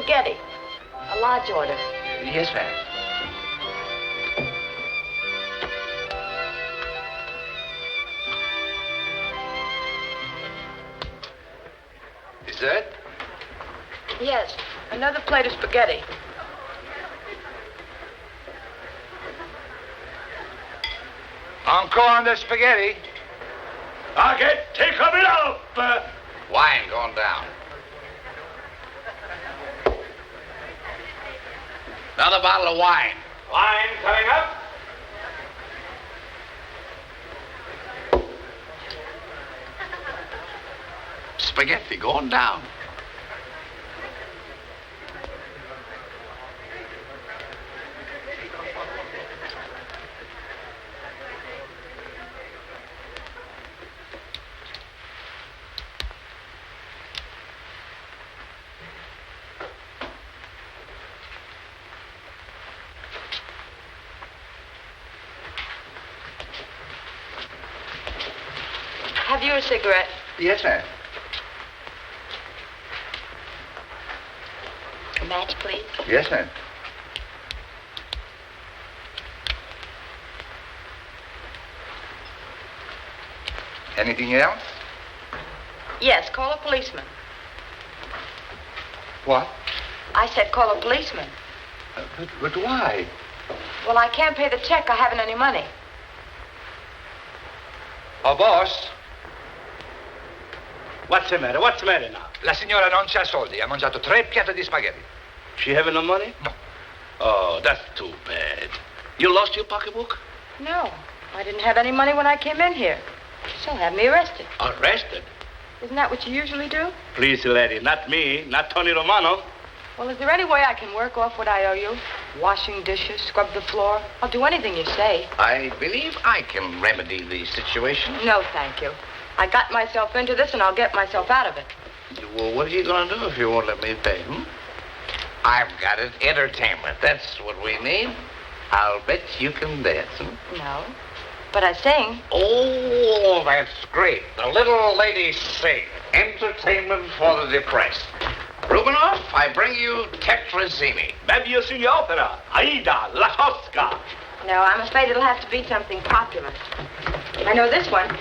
spaghetti. A large order. Yes, ma'am. Dessert? Yes, another plate of spaghetti. Encore on the spaghetti. Okay, take a bit off. Wine going down. Another bottle of wine. Wine coming up. Spaghetti going down. Have you a cigarette? Yes, ma'am. A match, please. Yes, ma'am. Anything else? Yes, call a policeman. What? I said call a policeman. But why? Well, I can't pay the check. I haven't any money. Oh, boss. What's the matter? What's the matter now? La signora non c'ha soldi. Ha mangiato 3 piatti di spaghetti. She having no money? No. Oh, that's too bad. You lost your pocketbook? No, I didn't have any money when I came in here. So have me arrested. Arrested? Isn't that what you usually do? Please, lady, not me, not Tony Romano. Well, is there any way I can work off what I owe you? Washing dishes, scrub the floor. I'll do anything you say. I believe I can remedy the situation. No, thank you. I got myself into this, and I'll get myself out of it. Well, what are you going to do if you won't let me pay, I've got it. Entertainment. That's what we need. I'll bet you can dance, No, but I sing. Oh, that's great. The little lady sing. Entertainment for the depressed. Rubinoff, I bring you Tetrazzini. Maybe you've seen the opera. Aida, La Tosca. No, I'm afraid it'll have to be something popular. I know this one.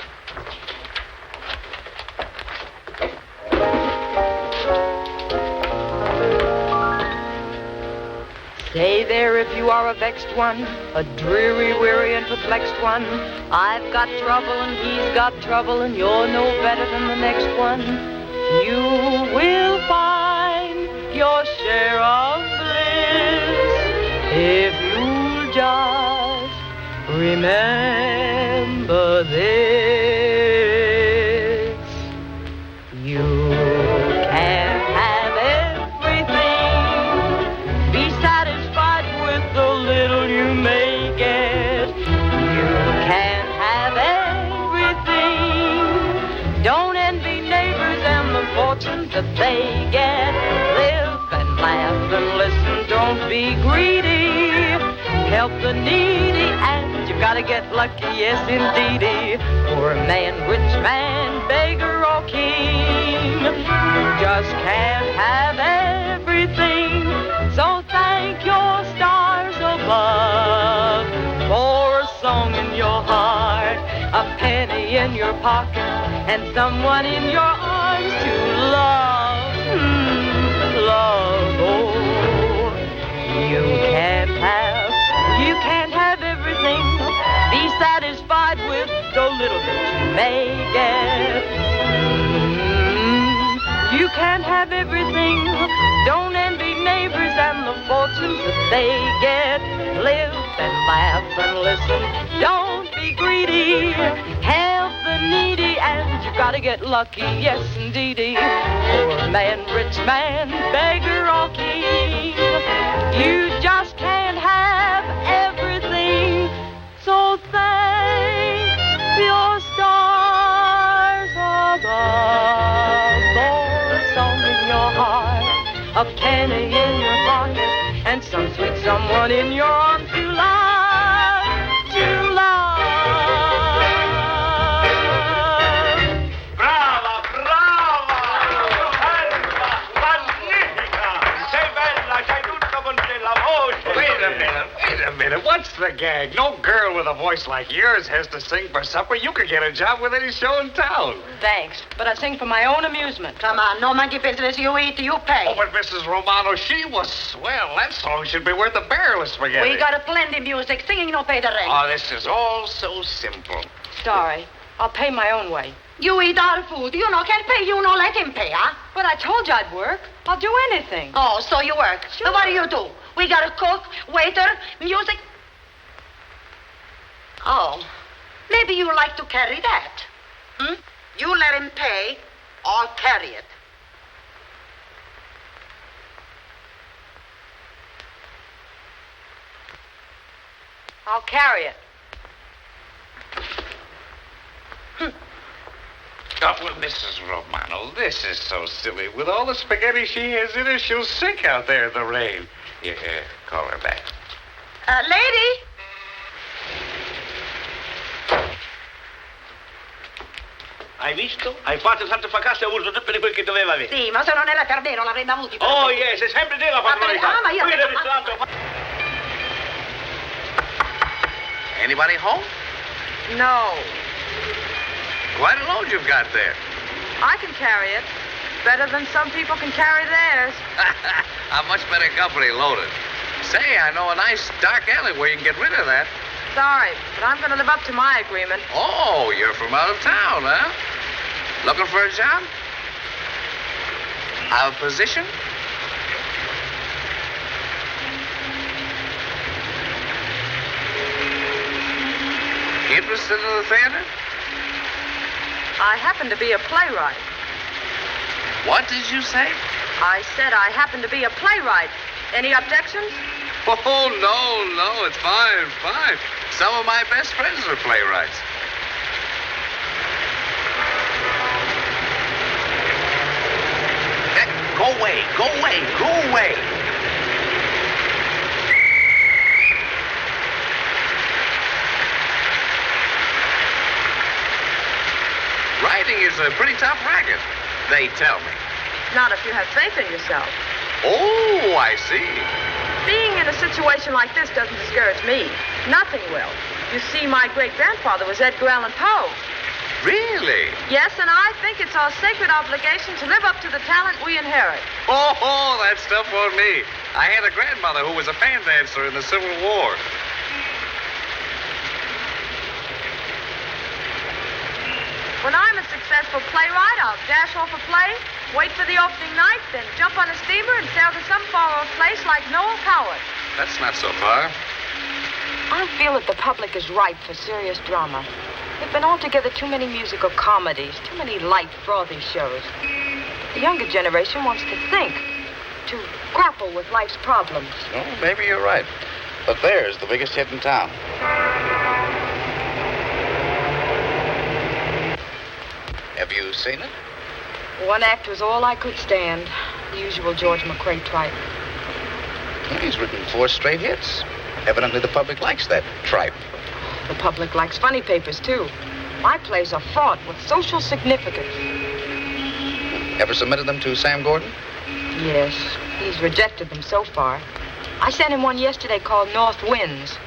Stay there if you are a vexed one, a dreary, weary, and perplexed one. I've got trouble and he's got trouble, and you're no better than the next one. You will find your share of bliss if you'll just remember this. You can't have everything. Be satisfied with the little you may get. You can't have everything. Don't envy neighbors and the fortunes that they get. Live and laugh and listen. Don't be greedy. Help the needy, and you've got to get lucky, yes, indeedy. Poor man, rich man, beggar or king, you just can't have everything. So thank your stars above for a song in your heart, a penny in your pocket, and someone in your arms to love. Love, oh, you can't have everything. Be satisfied with the little bit you may get. You can't have everything. Don't envy neighbors and the fortunes that they get. Live and laugh and listen. Don't be greedy. Help the needy, and you've got to get lucky, yes, indeedy. Poor man, rich man, beggar or king, you just can't have everything. So thank your stars above for a song in your heart, a penny in your pocket, and some sweet someone in your arms to love, to love. Brava, brava! Magnifica! Sei Wait a minute, what's the gag? No girl with a voice like yours has to sing for supper. You could get a job with any show in town. Thanks, but I sing for my own amusement. Come on, no monkey business. You eat, you pay. Oh, but Mrs. Romano, she was swell. That song should be worth a barrel of spaghetti. We got a plenty music. Singing no pay the rent. Oh, this is all so simple. Sorry, I'll pay my own way. You eat our food. You know, can't pay. You know, let him pay, huh? But I told you I'd work. I'll do anything. Oh, so you work. Sure. So what do you do? We got a cook, waiter, music. Oh, maybe you like to carry that. Hmm? You let him pay, or carry it. I'll carry it. Oh, well, Mrs. Romano, this is so silly. With all the spaghetti she has in her, she'll sink out there in the rain. Yeah, call her back. Lady? Hai visto? Hai fatto tanto fracasso e hai avuto tutte le quel che doveva avere. Sì, ma se non era per me non l'avremmo avuti. Oh, yes, è sempre te la padronità. Ma io... Qui nel ristorante... Anybody home? No, Quite a load you've got there. I can carry it. Better than some people can carry theirs. A much better company loaded. Say, I know a nice dark alley where you can get rid of that. Sorry, but I'm going to live up to my agreement. Oh, you're from out of town, huh? Looking for a job? A position? Interested in the theater? I happen to be a playwright. What did you say? I said I happen to be a playwright. Any objections? Oh, no, it's fine. Some of my best friends are playwrights. Hey, go away. Writing is a pretty tough racket, they tell me. Not if you have faith in yourself. Oh, I see. Being in a situation like this doesn't discourage me. Nothing will. You see, my great-grandfather was Edgar Allan Poe. Really? Yes, and I think it's our sacred obligation to live up to the talent we inherit. Oh, that stuff on me. I had a grandmother who was a fan dancer in the Civil War. When I'm a successful playwright, I'll dash off a play, wait for the opening night, then jump on a steamer and sail to some far-off place like Noel Coward. That's not so far. I feel that the public is ripe for serious drama. There've been altogether too many musical comedies, too many light, frothy shows. The younger generation wants to think, to grapple with life's problems. Oh, maybe you're right. But there's the biggest hit in town. Have you seen it? One act was all I could stand. The usual George McCrae tripe. Well, he's written 4 straight hits. Evidently the public likes that tripe. The public likes funny papers, too. My plays are fraught with social significance. Ever submitted them to Sam Gordon? Yes, he's rejected them so far. I sent him one yesterday called North Winds.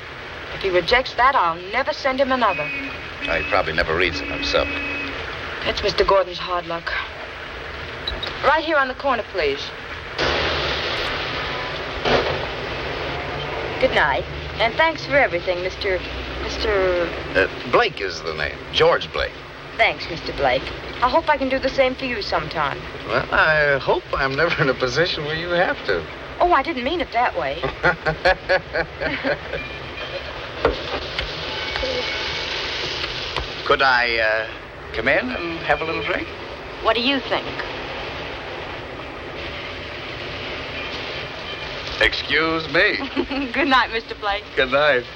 If he rejects that, I'll never send him another. Oh, he probably never reads them himself. That's Mr. Gordon's hard luck. Right here on the corner, please. Good night. And thanks for everything, Mr. Blake is the name. George Blake. Thanks, Mr. Blake. I hope I can do the same for you sometime. Well, I hope I'm never in a position where you have to. Oh, I didn't mean it that way. Could I come in and have a little drink? What do you think? Excuse me. Good night, Mr. Blake. Good night.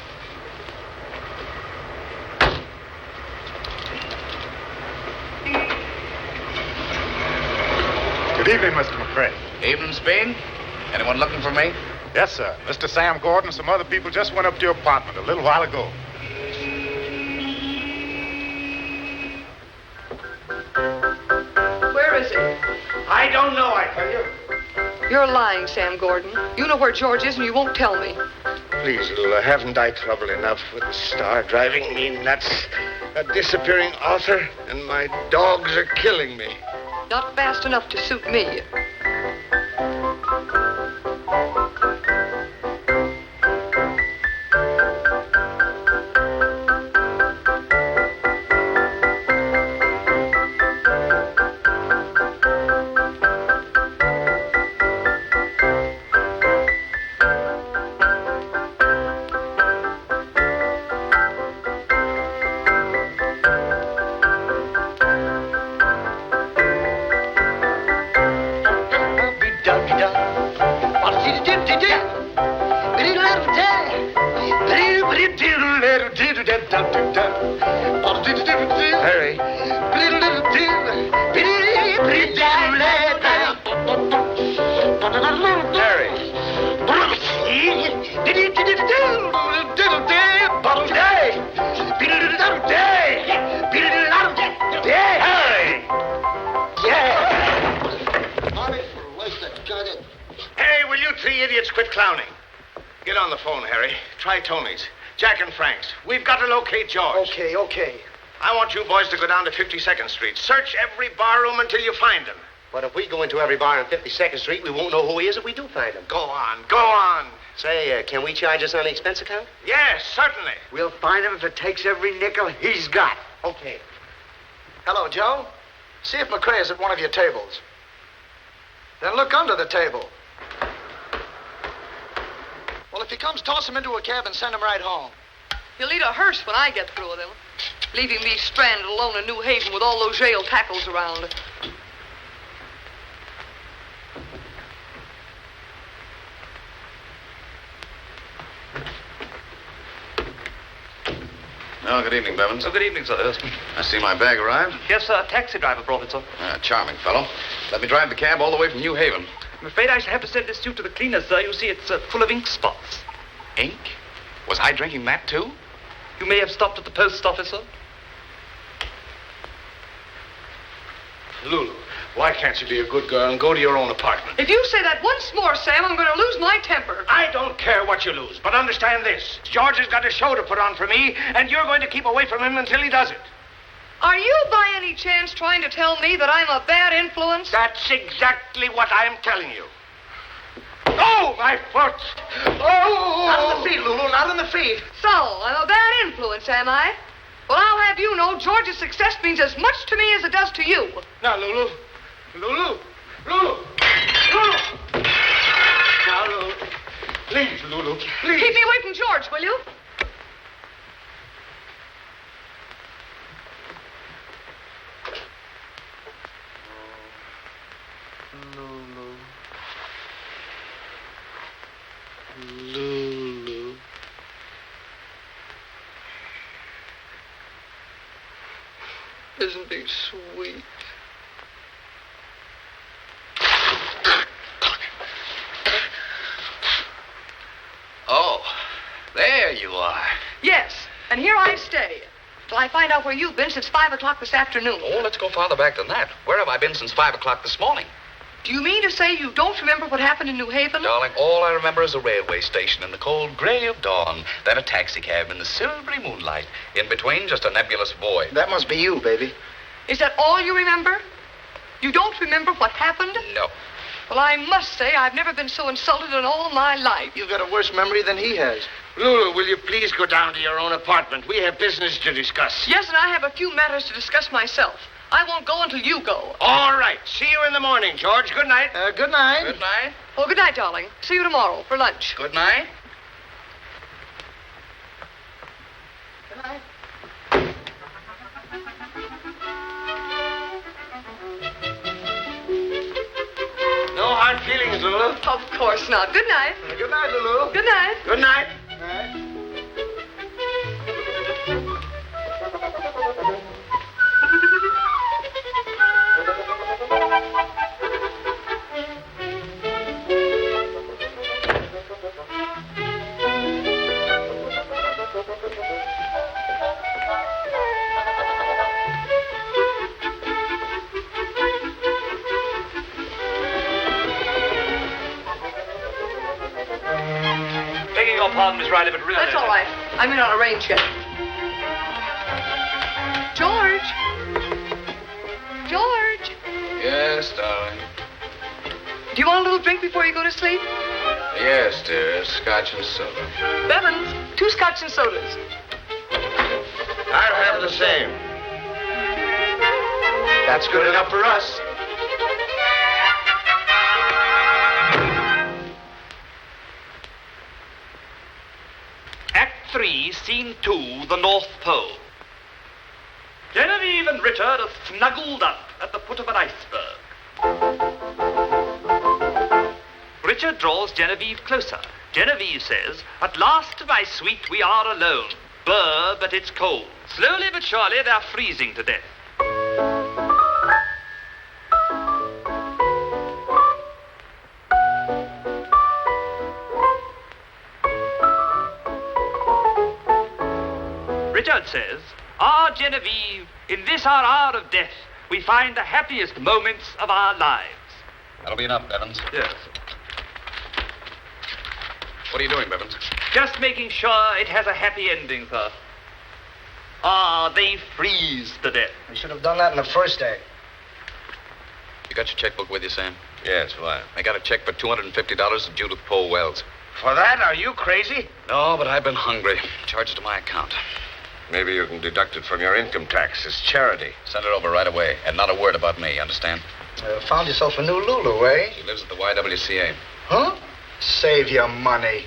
Good evening, Mr. McCrae. Evening, Speed. Anyone looking for me? Yes, sir. Mr. Sam Gordon and some other people just went up to your apartment a little while ago. Where is it? I don't know, I tell you. You're lying, Sam Gordon. You know where George is and you won't tell me. Please, Lula, haven't I trouble enough with the star driving me nuts? A disappearing author, and my dogs are killing me. Not fast enough to suit me. Harry. Hey, will you three idiots quit clowning? Get on the phone, Harry. Try Tony's. Jack and Frank's. We've got to locate George. Okay. I want you boys to go down to 52nd Street. Search every barroom until you find him. But if we go into every bar on 52nd Street, we won't know who he is if we do find him. Go on. Say, can we charge this on the expense account? Yes, certainly. We'll find him if it takes every nickel he's got. Okay. Hello, Joe. See if McCrae is at one of your tables. Then look under the table. Well, if he comes, toss him into a cab and send him right home. He'll need a hearse when I get through with him, leaving me stranded alone in New Haven with all those jail tackles around. Oh, good evening, Bevins. Oh, good evening, sir. Erskine. I see my bag arrived. Yes, sir. A taxi driver brought it, sir. Charming fellow. Let me drive the cab all the way from New Haven. I'm afraid I shall have to send this suit to the cleaner, sir. You see, it's full of ink spots. Ink? Was I drinking that, too? You may have stopped at the post office, sir. Lulu, why can't you be a good girl and go to your own apartment? If you say that once more, Sam, I'm going to lose my temper. I don't care what you lose, but understand this. George has got a show to put on for me, and you're going to keep away from him until he does it. Are you by any chance trying to tell me that I'm a bad influence? That's exactly what I'm telling you. Oh, my foot! Oh! Not on the feet, Lulu, not on the feet. So, I'm a bad influence, am I? Well, I'll have you know George's success means as much to me as it does to you. Now, Lulu. Lulu. Lulu. Lulu. Now, Lulu. Please, Lulu. Please. Keep me away from George, will you? Lulu. Isn't he sweet? Oh, there you are. Yes, and here I stay till I find out where you've been since 5 o'clock this afternoon. Oh, let's go farther back than that. Where have I been since 5 o'clock this morning? Do you mean to say you don't remember what happened in New Haven? Darling, all I remember is a railway station in the cold gray of dawn, then a taxicab in the silvery moonlight. In between, just a nebulous void. That must be you, baby. Is that all you remember? You don't remember what happened? No. Well, I must say I've never been so insulted in all my life. You've got a worse memory than he has. Lulu, will you please go down to your own apartment? We have business to discuss. Yes, and I have a few matters to discuss myself. I won't go until you go. All right. See you in the morning, George. Good night. Good night. Good night. Oh, good night, darling. See you tomorrow for lunch. Good night. Good night. No hard feelings, Lulu. Of course not. Good night. Good night, Lulu. Good night. Good night. pardon, Miss Riley, but really... That's all right. I'm in on a rain check. George? George? Yes, darling. Do you want a little drink before you go to sleep? Yes, dear. Scotch and soda. Bevins, 2 scotch and sodas. I'll have the same. That's good enough for us. Act 3, Scene 2, the North Pole. Genevieve and Richard are snuggled up at the foot of an iceberg. Richard draws Genevieve closer. Genevieve says, "At last, my sweet, we are alone. Brr, but it's cold. Slowly but surely, they're freezing to death." Richard says, "Ah, Genevieve, in this our hour of death, we find the happiest moments of our lives." That'll be enough, Bevins. Yes. What are you doing, Bevins? Just making sure it has a happy ending, sir. Ah, they freeze to death. We should have done that in the first act. You got your checkbook with you, Sam? Yes, what? I got a check for $250 to Judith Poe Wells. For that? Are you crazy? No, but I've been hungry. Charge it to my account. Maybe you can deduct it from your income tax as charity. Send it over right away, and not a word about me, understand? Found yourself a new Lulu, eh? She lives at the YWCA. Huh? Save your money.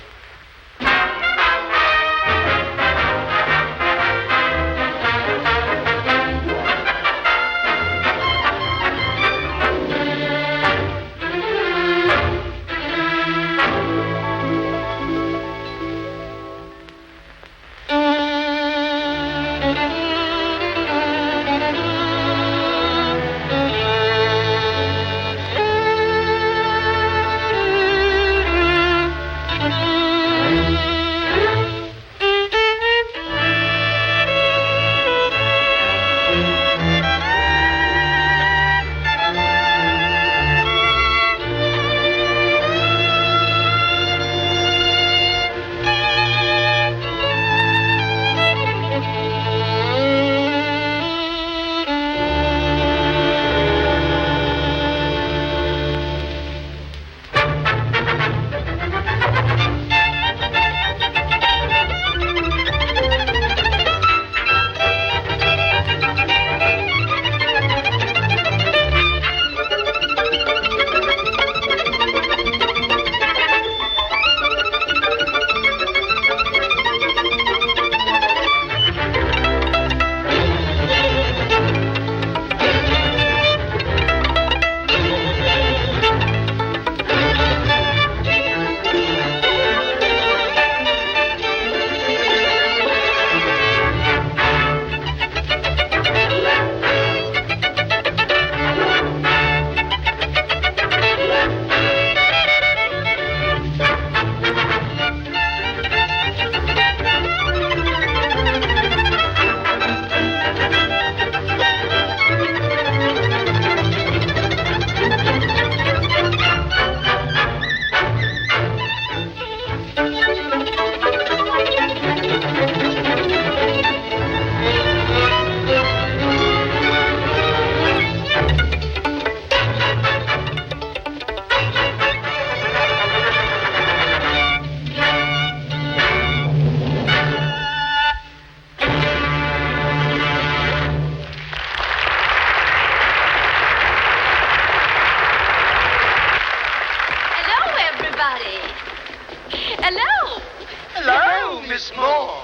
Miss Moore.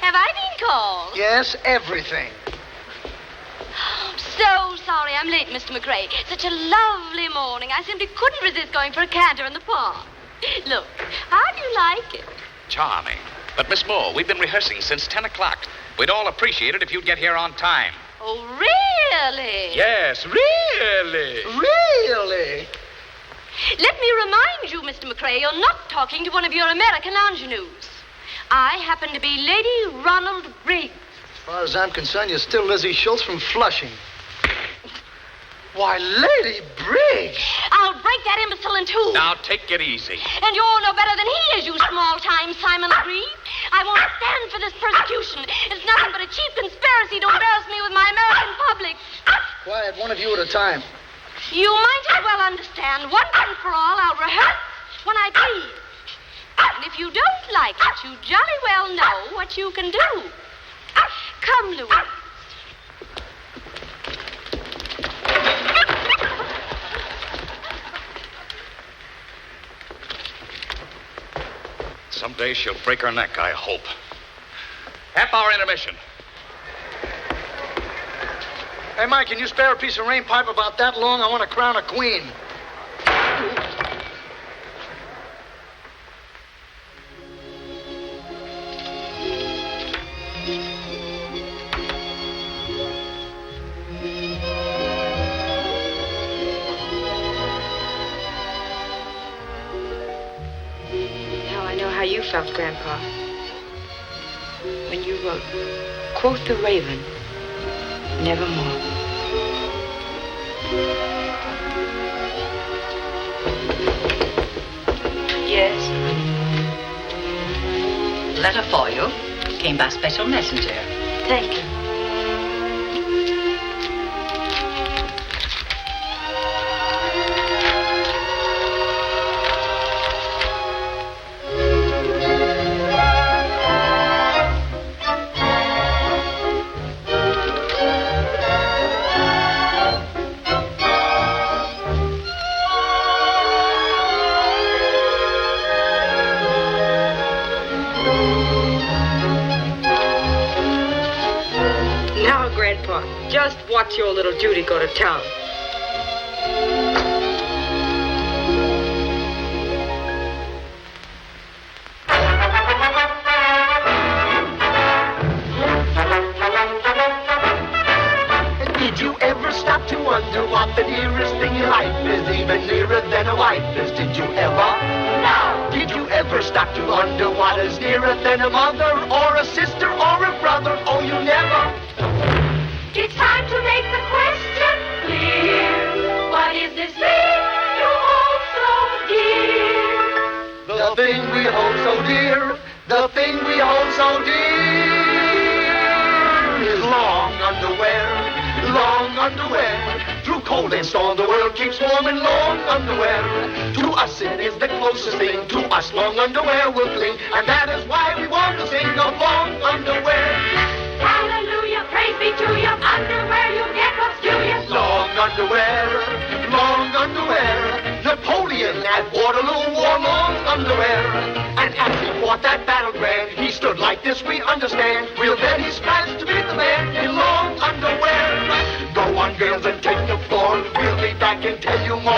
Have I been called? Yes, everything. I'm so sorry I'm late, Mr. McRae. Such a lovely morning. I simply couldn't resist going for a canter in the park. Look, how do you like it? Charming. But, Miss Moore, we've been rehearsing since 10 o'clock. We'd all appreciate it if you'd get here on time. Oh, really? Yes, really. Really? Let me remind you, Mr. McRae, you're not talking to one of your American ingenues. I happen to be Lady Ronald Briggs. As far as I'm concerned, you're still Lizzie Schultz from Flushing. Why, Lady Briggs! I'll break that imbecile stolen, too. Now, take it easy. And you're no better than he is, you small-time Simon Legree. I won't stand for this persecution. It's nothing but a cheap conspiracy to embarrass me with my American public. Quiet, one of you at a time. You might as well understand, once and for all, I'll rehearse when I please. And if you don't like it, you jolly well know what you can do. Come, Louis. Someday she'll break her neck, I hope. Half-hour intermission. Hey, Mike, can you spare a piece of rain pipe about that long? I want to crown a queen. You felt, Grandpa, when you wrote, quoth the raven, nevermore. Yes. Letter for you. Came by special messenger. Thank you. Just watch your little Judy go to town. Did you ever stop to wonder what the nearest thing in life is, even nearer than a wife is? Did you ever? No! Did you ever stop to wonder what is nearer than a mother or a sister or a brother? Oh, you never. It's time to make the question clear. What is this thing you hold so dear? The thing we hold so dear, the thing we hold so dear is long underwear, long underwear. Through cold and storm, the world keeps warm in long underwear. To us, it is the closest thing. To us, long underwear will cling, and that is why we want to sing of long underwear. Hallelujah, praise be to you. Underwear, you get what's due you. Long underwear, long underwear. Napoleon at Waterloo wore long underwear. And as he fought that battleground, he stood like this, we understand. We'll bet he scratched to beat the man in long underwear. Go on, girls, and take the floor. We'll be back and tell you more.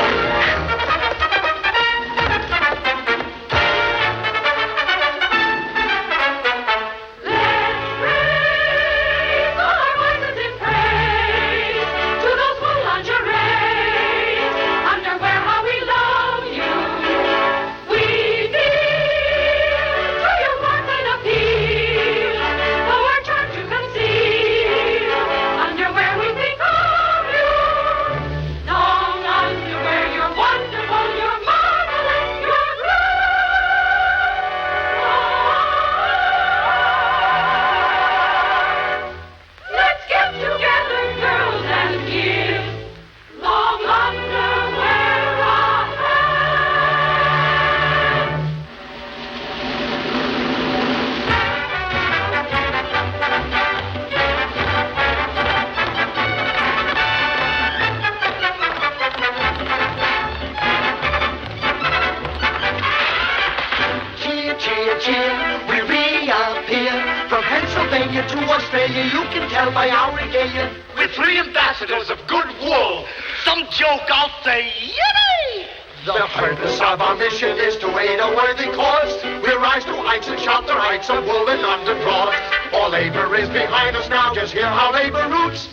To Australia, you can tell by our regalia. We're 3 ambassadors of good wool. Some joke, I'll say, yippee! The purpose of our mission is to aid a worthy cause. We rise to heights and shout the rights of wool and undercloth. All labor is behind us now, just hear how labor roots.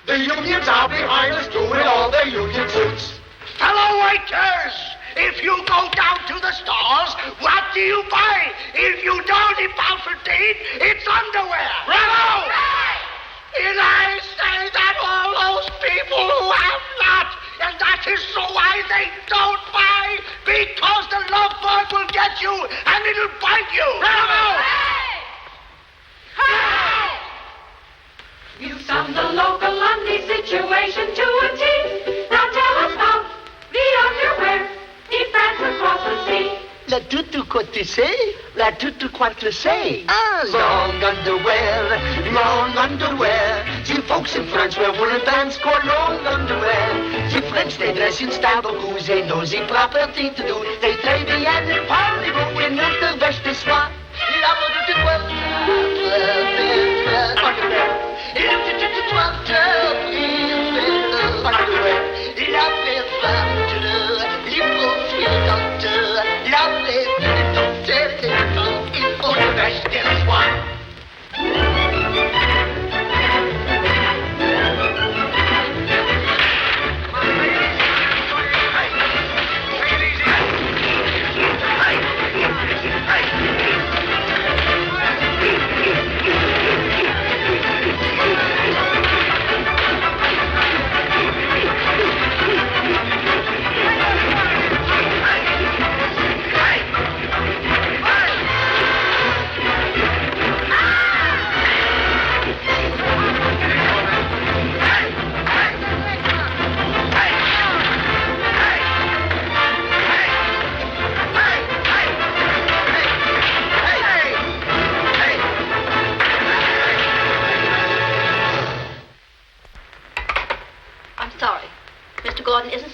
The unions are behind us, doing all their union suits. Fellow waiters, if you go down to the stores, what do you buy? If you don't, in Balfordine, it's underwear. Bravo! And I say that all those people who have not and that is so why they don't buy, because the lovebird will get you and it'll bite you. You summed the local Lundy situation to a T. Now tell us about the underwear in France across the sea. La tutu quoi tu sais, la tutu quoi tu sais. Long underwear. See folks in France wear woolen bands called long underwear. See French they dress in style because they know the proper thing to do. They trade the end in parlez-vous in notre veste de soie.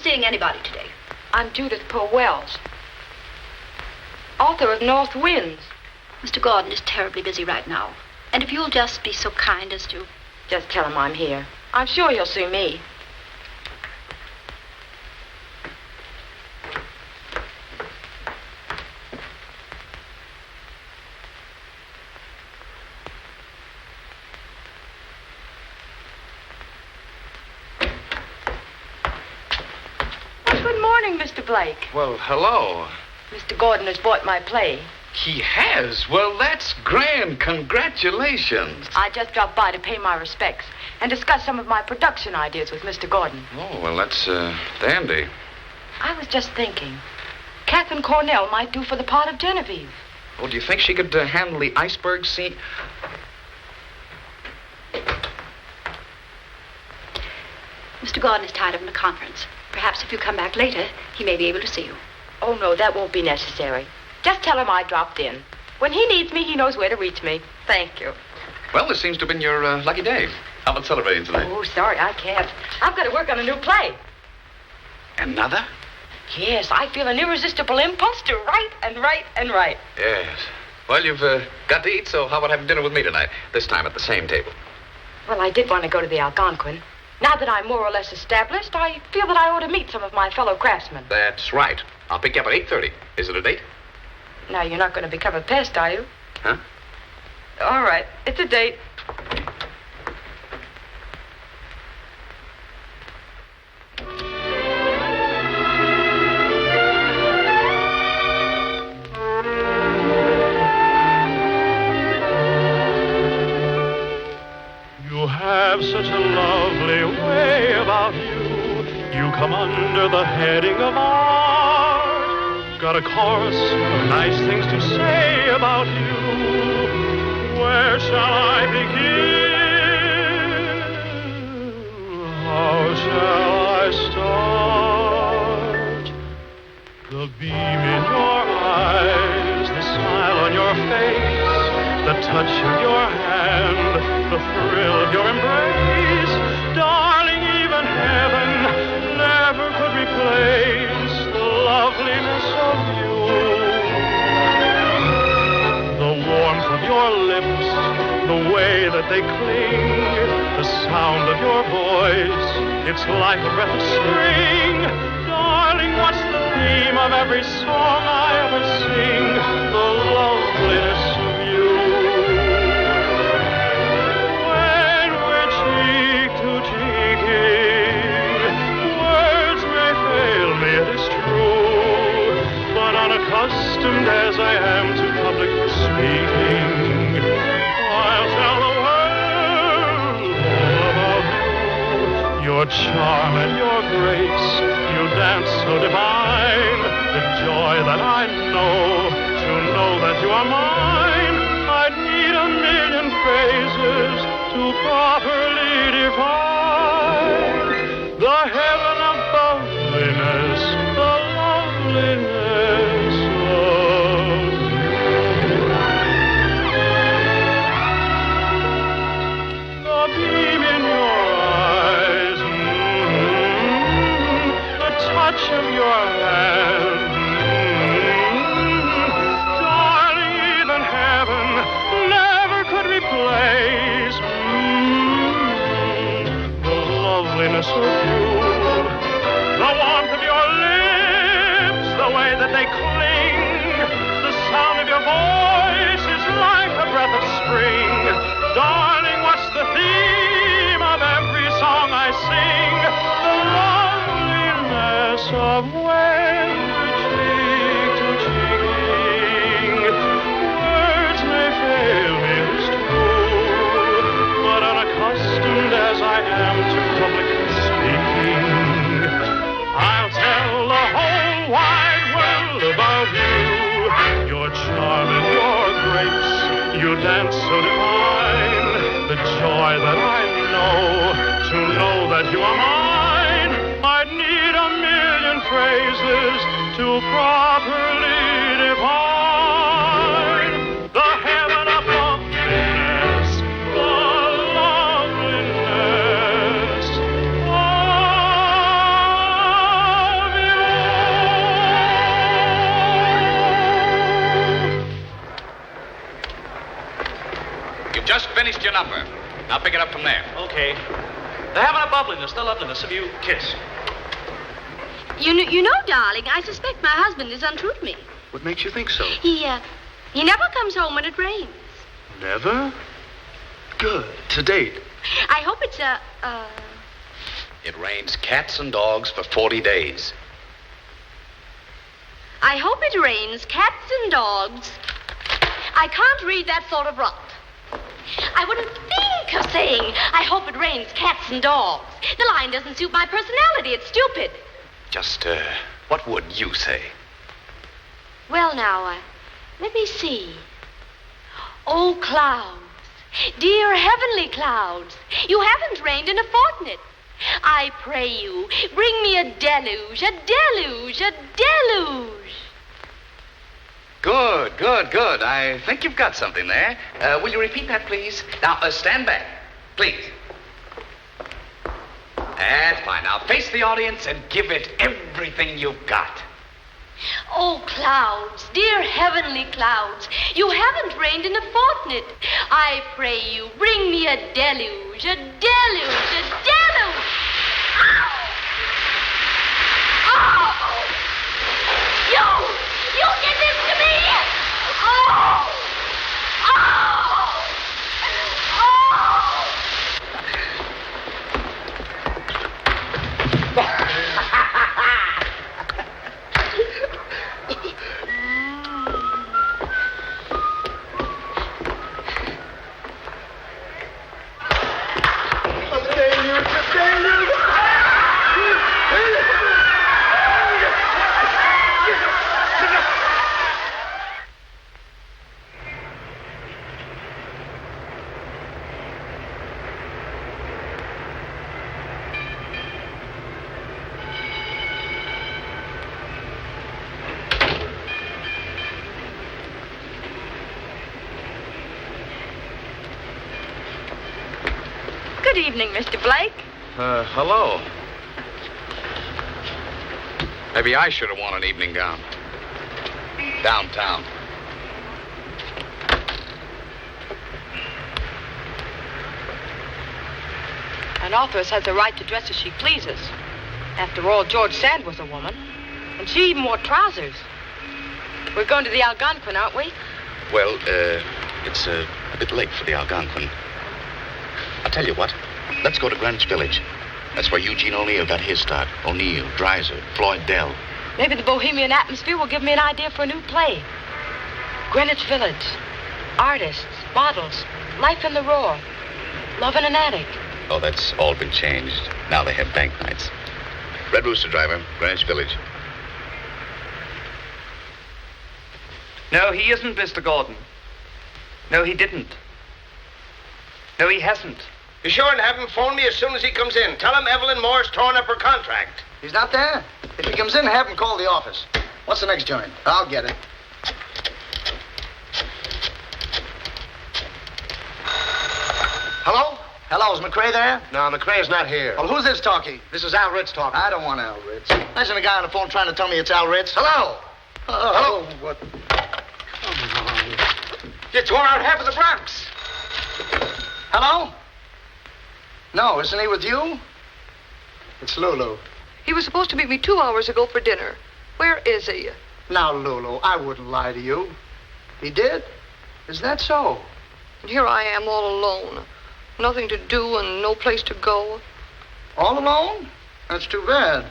Seeing anybody today. I'm Judith Powells, author of North Winds. Mr. Gordon is terribly busy right now. And if you'll just be so kind as to... Just tell him I'm here. I'm sure he'll see me. Mr. Blake. Well, hello. Mr. Gordon has bought my play. He has? Well, that's grand. Congratulations. I just dropped by to pay my respects and discuss some of my production ideas with Mr. Gordon. Oh, well, that's dandy. I was just thinking, Catherine Cornell might do for the part of Genevieve. Oh, do you think she could handle the iceberg scene? Mr. Gordon is tied up in a conference. Perhaps if you come back later, he may be able to see you. Oh, no, that won't be necessary. Just tell him I dropped in. When he needs me, he knows where to reach me. Thank you. Well, this seems to have been your lucky day. How about celebrating tonight? Oh, sorry, I can't. I've got to work on a new play. Another? Yes, I feel an irresistible impulse to write. Yes. Well, you've got to eat, so how about having dinner with me tonight? This time at the same table. Well, I did want to go to the Algonquin. Now that I'm more or less established, I feel that I ought to meet some of my fellow craftsmen. That's right. I'll pick you up at 8:30. Is it a date? Now, you're not going to become a pest, are you? Huh? All right. It's a date. You have such a lovely way about you. You come under the heading of art. Got a chorus of nice things to say about you. Where shall I begin? How shall I start? The beam in your eyes, the smile on your face, the touch of your hand, the thrill of your embrace. Darling, even heaven never could replace the loveliness of you. The warmth of your lips, the way that they cling, the sound of your voice, it's like a breath of spring. Darling, what's the theme of every song I ever sing? The loveliness of you. When we're cheek to cheeking, words may fail me, it is true, but unaccustomed as I am to public speaking, I'll tell the world all about you. Your Your charm and your grace, you dance so divine. The joy that I know, to know that you are mine. I'd need a million phrases to properly define the heaven of loveliness, the loveliness of you. The beam in your eyes, the touch of your hand, darling, even heaven never could replace the loveliness of you. The warmth of your lips, the way that they cling, the sound of your voice is like the breath of spring. Darling, what's the theme of every song I sing? The loveliness of when we're cheek to cheek. Words may fail me, it's true, but unaccustomed as I am to public speaking, I'll tell the whole wide world about you. Your charm and your grace, you dance so divine. The joy that I know, to know that you are mine. I'd need a million phrases to properly define the heaven of loveliness, the loveliness of you. You've just finished your number. Now pick it up from there. Okay. The heaven of bubbliness, the loveliness of you. Kiss. You know, darling, I suspect my husband is untrue to me. What makes you think so? He never comes home when it rains. Never? Good. To date. I hope it's It rains cats and dogs for 40 days. I hope it rains cats and dogs. I can't read that sort of rot. I wouldn't think of saying, I hope it rains cats and dogs. The line doesn't suit my personality. It's stupid. Just, what would you say? Well, now, let me see. Oh, clouds, dear heavenly clouds, you haven't rained in a fortnight. I pray you, bring me a deluge, a deluge, a deluge. Good, good, good. I think you've got something there. Will you repeat that, please? Now, stand back, please. That's fine. Now, face the audience and give it everything you've got. Oh, clouds, dear heavenly clouds, you haven't rained in a fortnight. I pray you, bring me a deluge, a deluge, a deluge. Oh! You did this to me! Oh! Good evening, Mr. Blake. Hello. Maybe I should have worn an evening gown. Downtown. An authoress has the right to dress as she pleases. After all, George Sand was a woman, and she even wore trousers. We're going to the Algonquin, aren't we? Well, it's a bit late for the Algonquin. I'll tell you what. Let's go to Greenwich Village. That's where Eugene O'Neill got his start. O'Neill, Dreiser, Floyd Dell. Maybe the bohemian atmosphere will give me an idea for a new play. Greenwich Village. Artists, models, life in the roar, love in an attic. Oh, that's all been changed. Now they have bank nights. Red Rooster driver, Greenwich Village. No, he isn't, Mr. Gordon. No, he didn't. No, he hasn't. Be sure and have him phone me as soon as he comes in. Tell him Evelyn Moore's torn up her contract. He's not there? If he comes in, have him call the office. What's the next joint? I'll get it. Hello? Hello, is McCrae there? No, McCrae's not here. Well, who's this talkie? This is Al Ritz talking. I don't want Al Ritz. Imagine a guy on the phone trying to tell me it's Al Ritz. Hello? Hello? What? Come on. You tore out half of the Bronx. Hello? No, isn't he with you? It's Lulu. He was supposed to meet me 2 hours ago for dinner. Where is he? Now, Lulu, I wouldn't lie to you. He did? Is that so? And here I am all alone. Nothing to do and no place to go. All alone? That's too bad.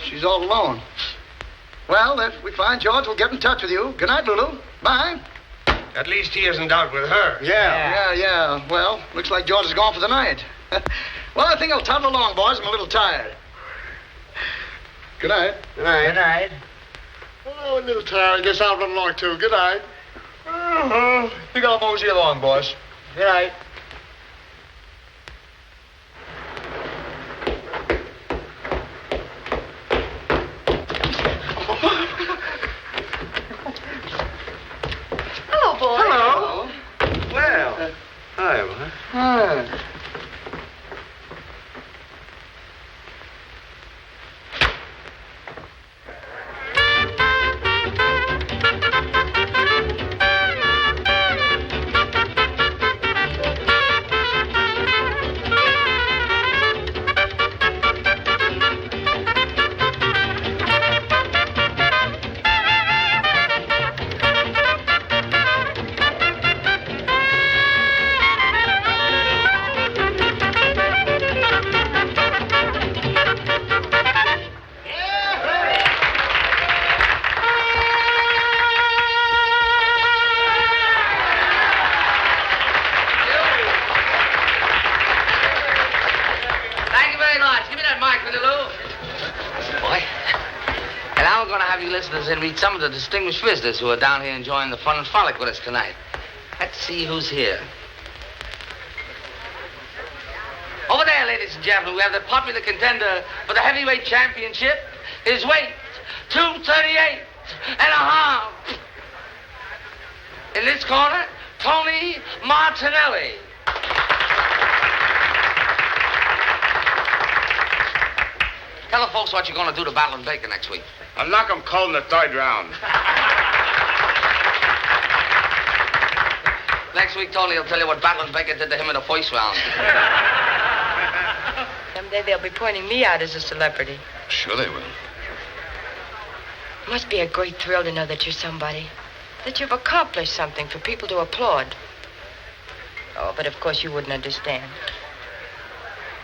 She's all alone. Well, if we find George, we'll get in touch with you. Good night, Lulu. Bye. At least he isn't out with her. Yeah. Well, looks like George is gone for the night. Well, I think I'll toddle along, boys. I'm a little tired. Good night. Good night. Good night. Oh, a little tired. Guess I'll run along, too. Good night. Think I'll mosey along, boys. Good night. Hello, boy. Hello. Well, hi, Ma. Hi. And meet some of the distinguished visitors who are down here enjoying the fun and frolic with us tonight. Let's see who's here. Over there, ladies and gentlemen, we have the popular contender for the heavyweight championship. His weight, 238 and a half. In this corner, Tony Martinelli. Tell the folks what you're going to do to Battle and Baker next week. I'll knock him cold in the third round. Next week, Tony will tell you what Battle and Baker did to him in the first round. Someday they'll be pointing me out as a celebrity. Sure they will. It must be a great thrill to know that you're somebody. That you've accomplished something for people to applaud. Oh, but of course you wouldn't understand.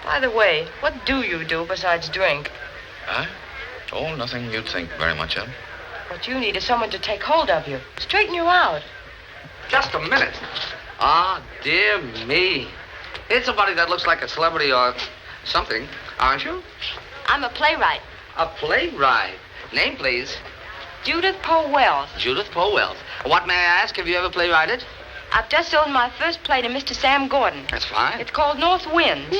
By the way, what do you do besides drink? Huh? Oh, nothing you'd think very much of. What you need is someone to take hold of you, straighten you out. Just a minute. Ah, dear me. Here's somebody that looks like a celebrity or something, aren't you? I'm a playwright. A playwright. Name, please. Judith Poe Wells. Judith Poe Wells. What, may I ask, have you ever playwrighted? I've just sold my first play to Mr. Sam Gordon. That's fine. It's called North Winds,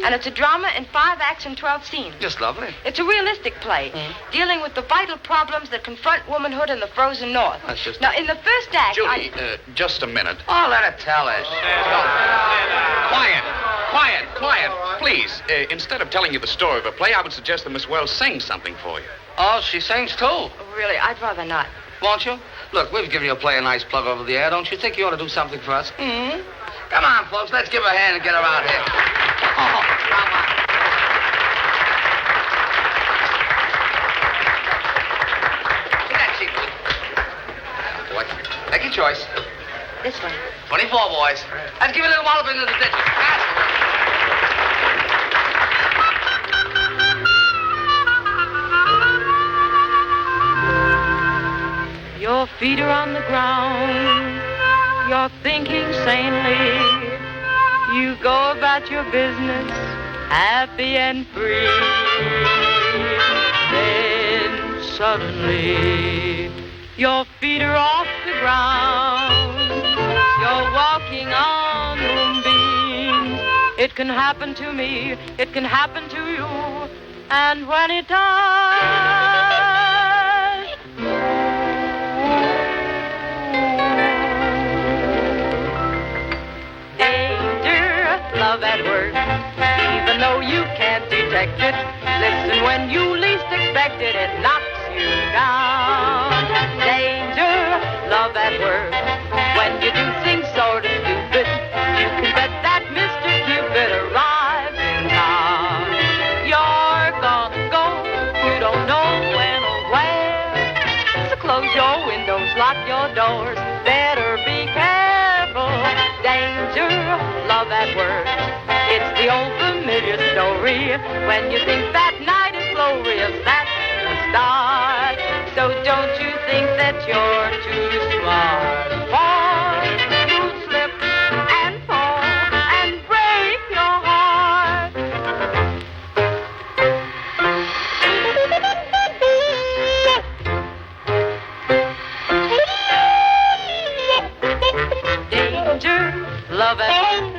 and it's a drama in 5 acts and 12 scenes. Just lovely. It's a realistic play, dealing with the vital problems that confront womanhood in the frozen North. That's just... Now, in the first act, Judy, just a minute. Oh, let her tell it. Quiet. Please, instead of telling you the story of a play, I would suggest that Miss Wells sing something for you. Oh, she sings, too. Oh, really, I'd rather not. Won't you? Look, we've given your play a nice plug over the air. Don't you think you ought to do something for us? Mm-hmm. Come on, folks. Let's give her a hand and get her out here. Oh, come on. Take that seat, Lou. Boy, take your choice. This one. 24, boys. Let's give it a little wallop into the ditch. Your feet are on the ground. You're thinking sanely. you go about your business, happy and free. Then suddenly, your feet are off the ground. You're walking on moonbeams. It can happen to me, it can happen to you. And when it does, danger, love at work, even though you can't detect it. Listen, when you least expect it, it knocks you down. Danger, love at work, when you do things sort of stupid, you can bet that Mr. Cupid arrives in town. You're gonna go, you don't know when or where. So close your windows, lock your doors, better be careful. Danger, love at work, it's the old familiar story. When you think that night is glorious, that's the start. So don't you think that you're too smart, for you'll slip and fall and break your heart. Danger, love at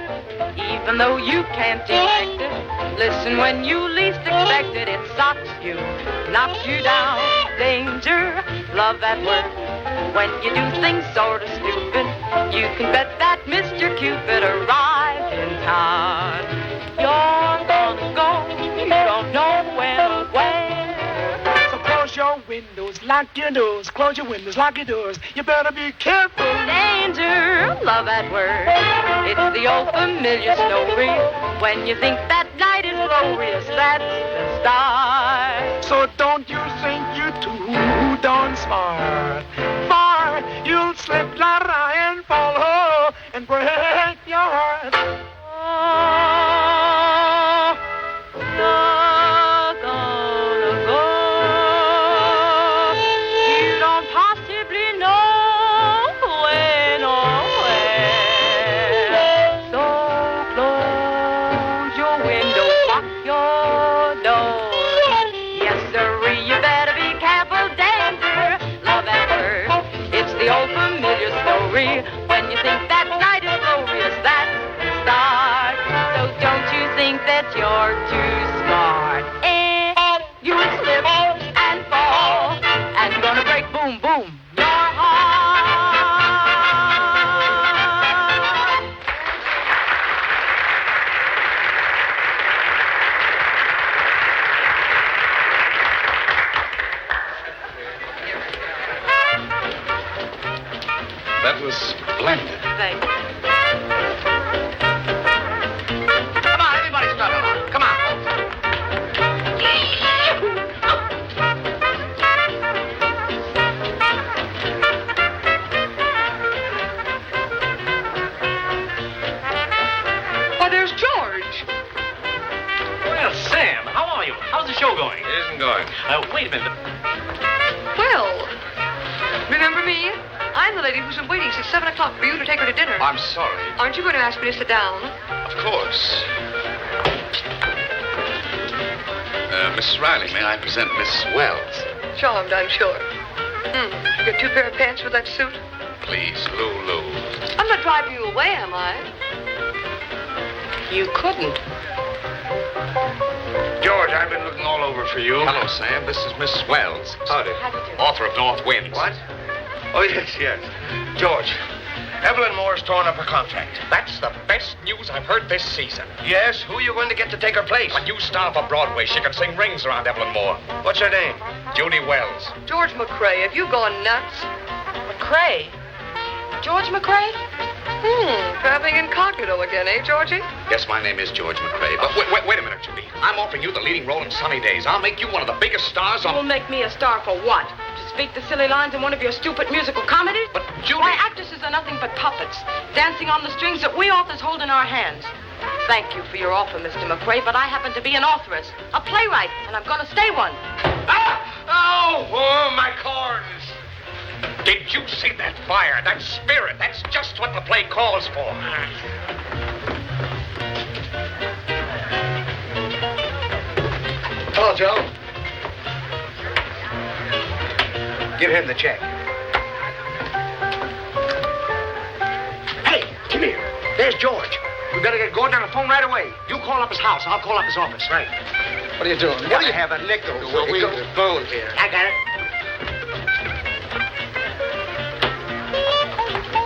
work, even though you can't detect it. Listen, when you least expect it, it socks you, knocks you down. Danger, love at work, when you do things sort of stupid, you can bet that Mr. Cupid arrived in town. You're gonna go, you don't know when or where. So close your windows, lock your doors. Close your windows, lock your doors. You better be careful. Danger, love at work, it's the old familiar story. When you think that night is glorious, that's the start. So don't you think you're too darn smart, for you'll slip and fall and break your heart. Oh, you're gonna go. You don't possibly know when or where. So close your window, lock your door. Yes, sirree, you better be careful. Danger, love at work, it's the old familiar story. When you think that night is glorious, that's the start. So don't you think that you're too smart, and you will slip and fall, and you're gonna break, boom, boom, your heart. That was splendid. Thank you. Come on, everybody struggle on. Come on, folks. Why, there's George. Well, Sam, how are you? How's the show going? It isn't going. Wait a minute. Well, remember me? I'm the lady who's been waiting since 7 o'clock for you to take her to dinner. I'm sorry. Aren't you going to ask me to sit down? Of course. Mrs. Riley, may I present Miss Wells? Charmed, I'm sure. You got 2 pair of pants with that suit? Please, Lulu. I'm not driving you away, am I? You couldn't. George, I've been looking all over for you. Hello, Sam. This is Miss Wells. Howdy. Author of North Winds. What? Oh, yes. George, Evelyn Moore's torn up her contract. That's the best news I've heard this season. Yes? Who are you going to get to take her place? A new star for Broadway. She can sing rings around Evelyn Moore. What's her name? Judy Wells. George McCrae, have you gone nuts? McCrae? George McCrae? Traveling incognito again, eh, Georgie? Yes, my name is George McCrae. But wait a minute, Judy. I'm offering you the leading role in Sunny Days. I'll make you one of the biggest stars on... You'll make me a star for what? To speak the silly lines in one of your stupid musical comedies? But, Judy... Why, actresses are nothing but puppets, dancing on the strings that we authors hold in our hands. Thank you for your offer, Mr. McCrae, but I happen to be an authoress, a playwright, and I'm going to stay one. Oh, my corns. Did you see that fire, that spirit? That's just what the play calls for. Hello, Joe. Give him the check. Hey, come here. There's George. We better get Gordon on the phone right away. You call up his house. I'll call up his office. Right. What are you doing? What do you have a nickel? We got a phone here. I got it.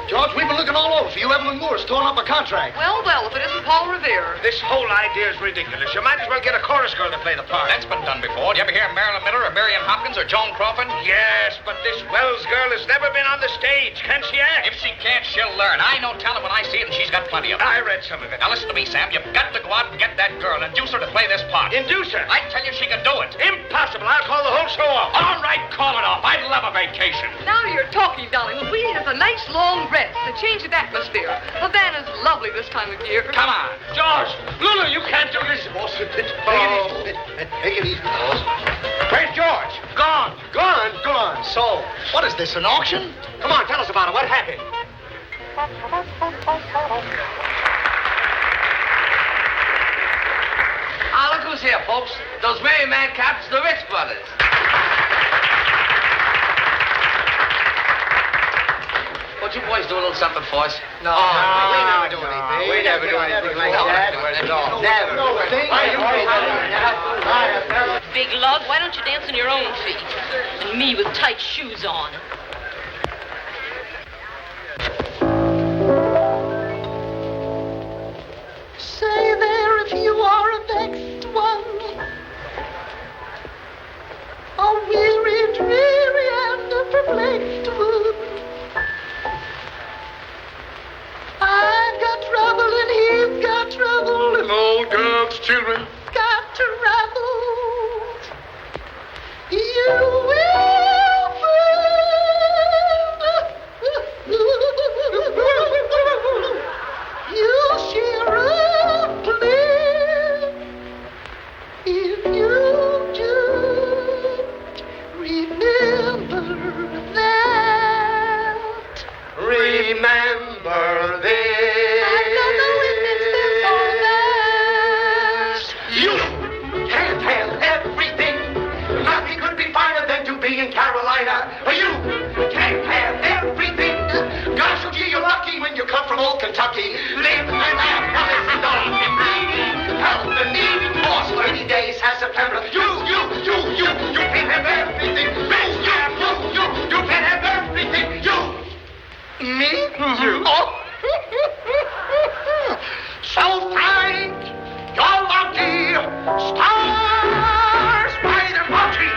George, we've been looking all over for you. Evelyn Moore's torn up a contract. Well, if it isn't Paul Revere. This whole idea is ridiculous. You might as well get a chorus girl to play the part. That's been done before. Do you ever hear Marilyn Miller or Marion Hopkins or Joan Crawford? Yes, but this Wells girl has never been on the stage. Can she act? If she can't, she'll learn. I know talent when I see it, and she's got plenty of it. I read some of it. Now listen to me, Sam. You've got to go out and get that girl and induce her to play this part. Induce her? I tell you she can do it. Impossible. I'll call the whole show off. All right, call it off. I'd love a vacation. Now you're talking, darling. Well, we have a nice long rest to change the atmosphere. Havana's lovely this time of year. Come on. George, Lulu, you can't do this. Take it easy, boss. Where's George? Gone. Gone. So, what is this, an auction? Come on, tell us about it. What happened? Ah, look who's here, folks. Those merry madcaps, the Ritz Brothers. Won't you boys do a little something for us? No, we never do anything. We never do anything like that. Never. Big lug, why don't you dance on your own feet? And me with tight shoes on. Say there if you are a vexed one, a weary, dreary, and a perplexed one. I've got trouble and he's got trouble, and old girl's children got troubles. You will find you'll share a plan if you just remember that. Remember this. I don't know if it's this or that. You can't have everything. Nothing could be finer than to be in Carolina. You can't have everything. Gosh, you're lucky when you come from old Kentucky. Live and laugh, now listen, darling. Help the needy boss 30 days has September. You can't have everything. You can't have everything. Me? You. Oh. So Frank, you're lucky. Stars by the Marty,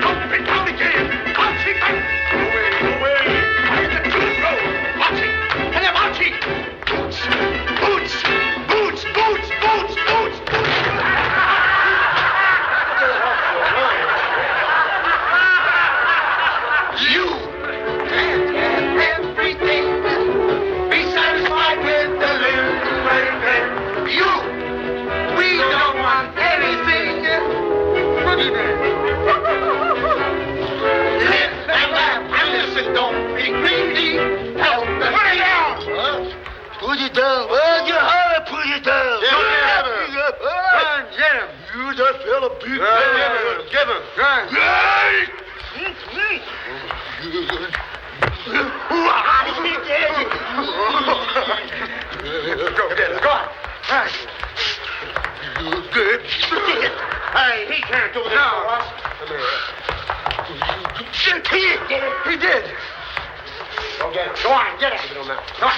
don't be down again. Marty, away. By the two road, Marty, and the Marty. Boots. You can't have everything. Be satisfied with the little raven. We don't want anything. Live and laugh and listen. Don't be greedy. Help the Put it down. Well, you holler, put it down. Get him. You just fell a big Get him. Go on. Good. Hey, he can't do this for us. He did. Go get him. Go on, get him. Come on.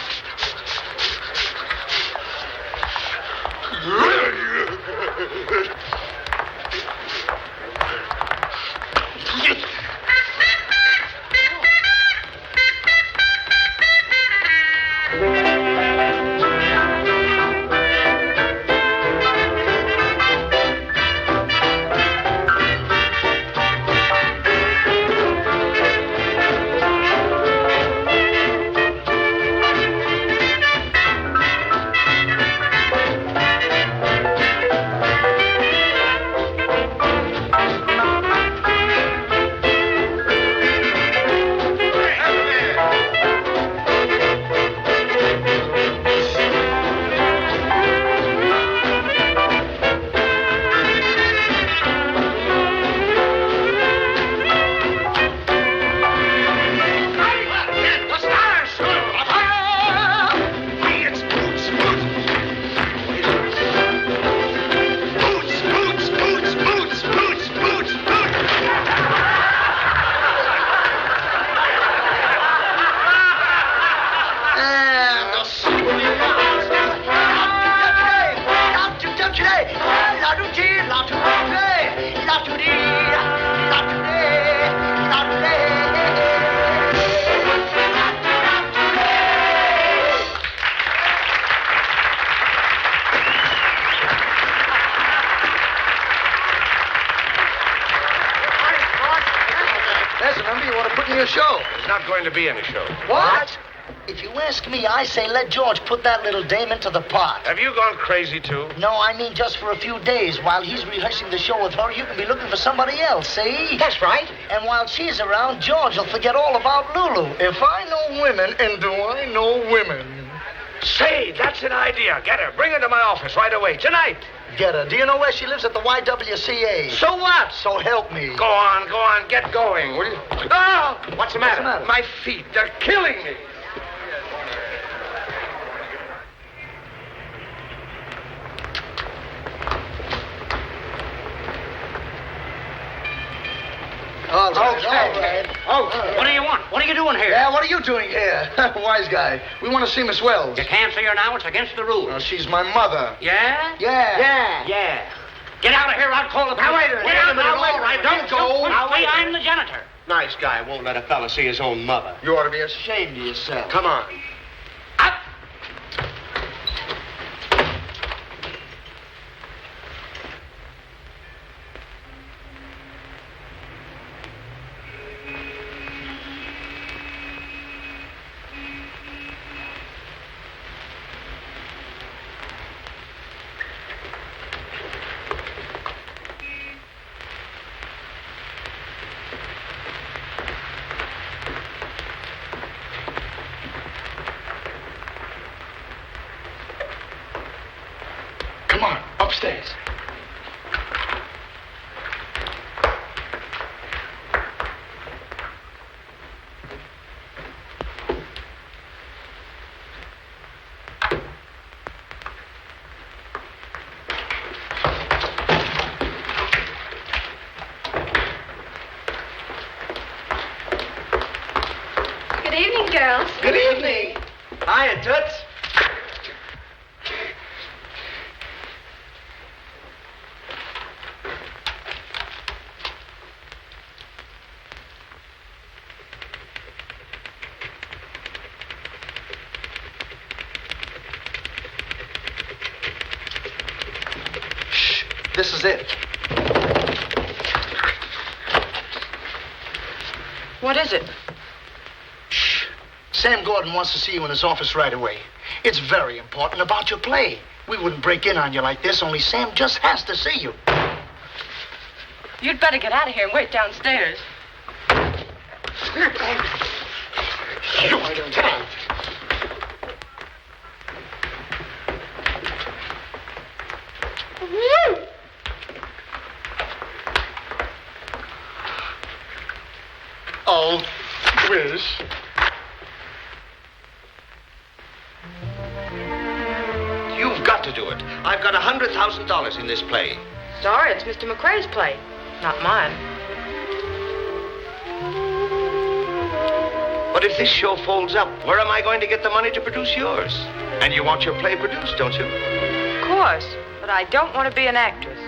Yes, remember, you want to put in your show. There's not going to be any show. What? If you ask me, I say let George put that little dame into the part. Have you gone crazy, too? No, I mean just for a few days. While he's rehearsing the show with her, you can be looking for somebody else, see? That's right. And while she's around, George will forget all about Lulu. If I know women, and do I know women? Say, that's an idea. Get her. Bring her to my office right away. Tonight. Get her. Do you know where she lives? At the YWCA. So what? So help me. Go on. Get going, will you? Oh! What's the matter? My feet. They're killing me. All right. Oh, what do you want? What are you doing here? Yeah, what are you doing here? Wise guy. We want to see Miss Wells. You can't see her now. It's against the rules. Well, she's my mother. Yeah? Yeah. Get out of here. I'll call the police. Now, wait a minute. All right, don't go. Now, wait. I'm the janitor. Nice guy won't let a fella see his own mother. You ought to be ashamed of yourself. Come on. Come on, upstairs. Good evening, girls. Good evening. Hiya, Toots. This is it. What is it? Shh. Sam Gordon wants to see you in his office right away. It's very important about your play. We wouldn't break in on you like this, only Sam just has to see you. You'd better get out of here and wait downstairs. Oh, wish. You've got to do it. I've got $100,000 in this play. Sorry, it's Mr. McRae's play, not mine. But if this show folds up, where am I going to get the money to produce yours? And you want your play produced, don't you? Of course, but I don't want to be an actress.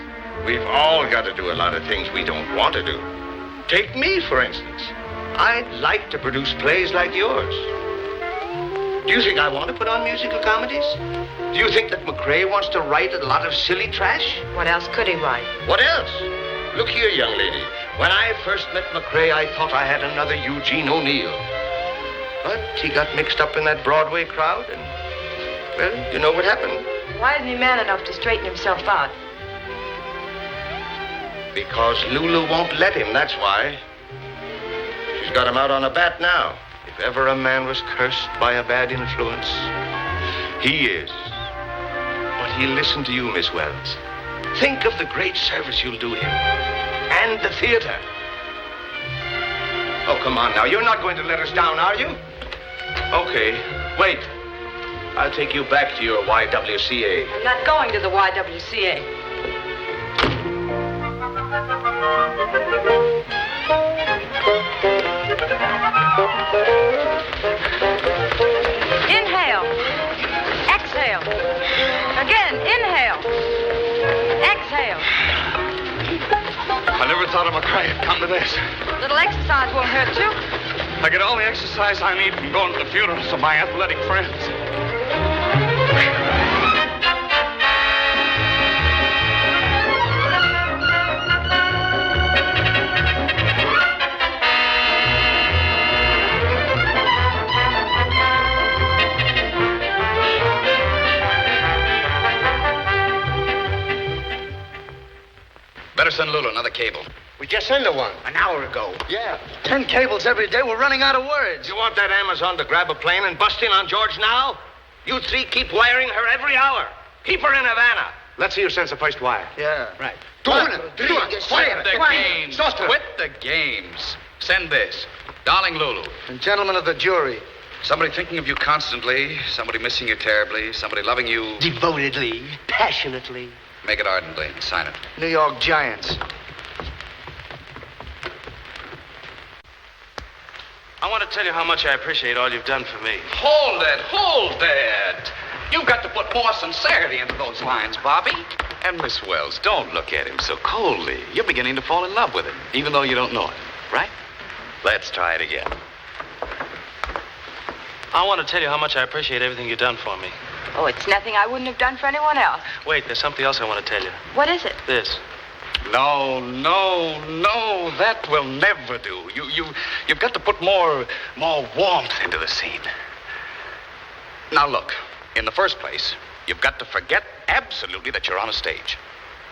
We've all got to do a lot of things we don't want to do. Take me, for instance. I'd like to produce plays like yours. Do you think I want to put on musical comedies? Do you think that McRae wants to write a lot of silly trash? What else could he write? What else? Look here, young lady. When I first met McRae, I thought I had another Eugene O'Neill. But he got mixed up in that Broadway crowd, and, well, you know what happened. Why isn't he man enough to straighten himself out? Because Lulu won't let him, that's why. She's got him out on a bat now. If ever a man was cursed by a bad influence, he is. But he'll listen to you, Miss Wells. Think of the great service you'll do him. And the theater. Oh, come on now. You're not going to let us down, are you? Okay. Wait. I'll take you back to your YWCA. I'm not going to the YWCA. Inhale. Exhale. Again, inhale. Exhale. I never thought of McRae had come to this. A little exercise won't hurt you. I get all the exercise I need from going to the funerals of my athletic friends. given Lulu another cable. We just sent her one an hour ago. Yeah. 10 cables every day. We're running out of words. You want that Amazon to grab a plane and bust in on George now? You three keep wiring her every hour. Keep her in Havana. Let's see who sends the first wire. Yeah. Right. Quit the games. Send this. Darling Lulu. And gentlemen of the jury. Somebody thinking of you constantly, somebody missing you terribly, somebody loving you... Devotedly, passionately. Make it ardently and sign it. New York Giants. I want to tell you how much I appreciate all you've done for me. Hold it. You've got to put more sincerity into those lines, Bobby. And Miss Wells, don't look at him so coldly. You're beginning to fall in love with him, even though you don't know it, right? Let's try it again. I want to tell you how much I appreciate everything you've done for me. Oh, it's nothing I wouldn't have done for anyone else. Wait, there's something else I want to tell you. What is it? This. No, that will never do. You've got to put more warmth into the scene. Now look, in the first place, you've got to forget absolutely that you're on a stage.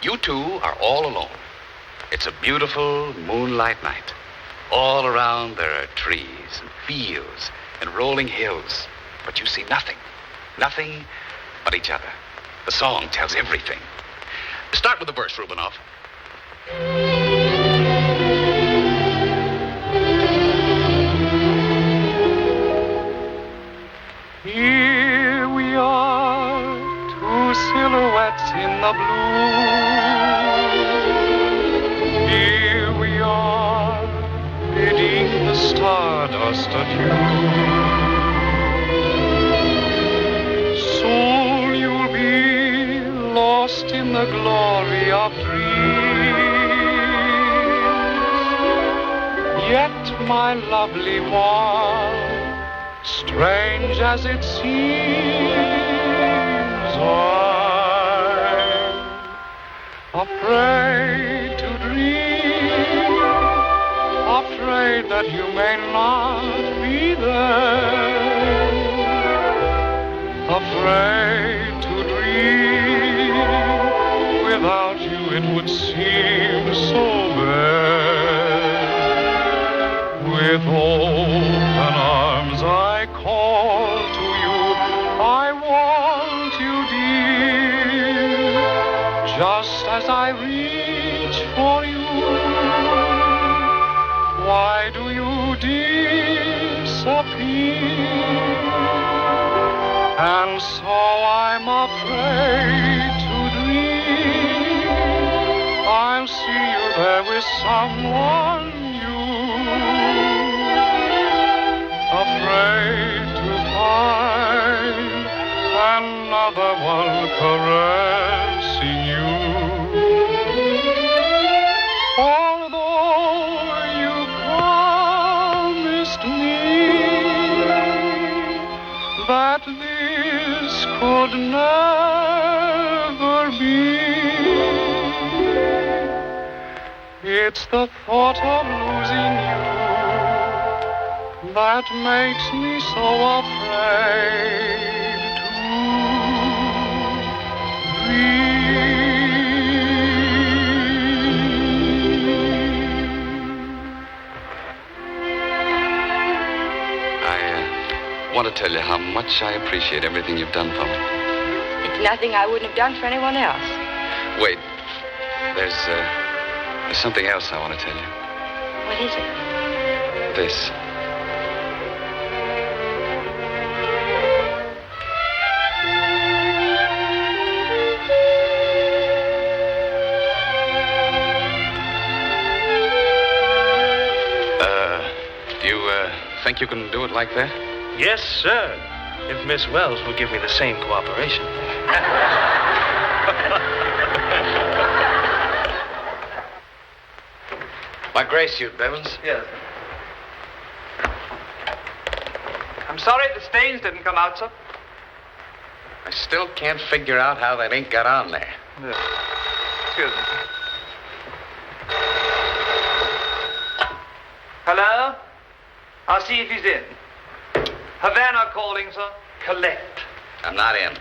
You two are all alone. It's a beautiful moonlight night. All around there are trees and fields and rolling hills, but you see nothing but each other. The song tells everything. Start with the verse, Rubinoff. Here we are, two silhouettes in the blue. Here we are, bidding the stardust adieu. Soon you'll be lost in the glory of dreams. Yet, my lovely one, strange as it seems, I'm afraid to dream, afraid that you may not be there, afraid to dream, without you it would seem so bad. With open arms I call to you, I want you, dear, just as I reach for you. Why do you disappear? And so I'm afraid to dream I'll see you there with someone afraid to find another one caressing you. Although you promised me that this could never be, it's the thought of losing you that makes me so afraid to I want to tell you how much I appreciate everything you've done for me. It's nothing I wouldn't have done for anyone else. Wait, there's something else I want to tell you. What is it? This. Think you can do it like that? Yes, sir. If Miss Wells will give me the same cooperation. My gray suit, Bevins. Yes. I'm sorry the stains didn't come out, sir. I still can't figure out how that ink got on there. Yeah. Excuse me. Hello? I'll see if he's in. Havana calling, sir. Collect. I'm not in.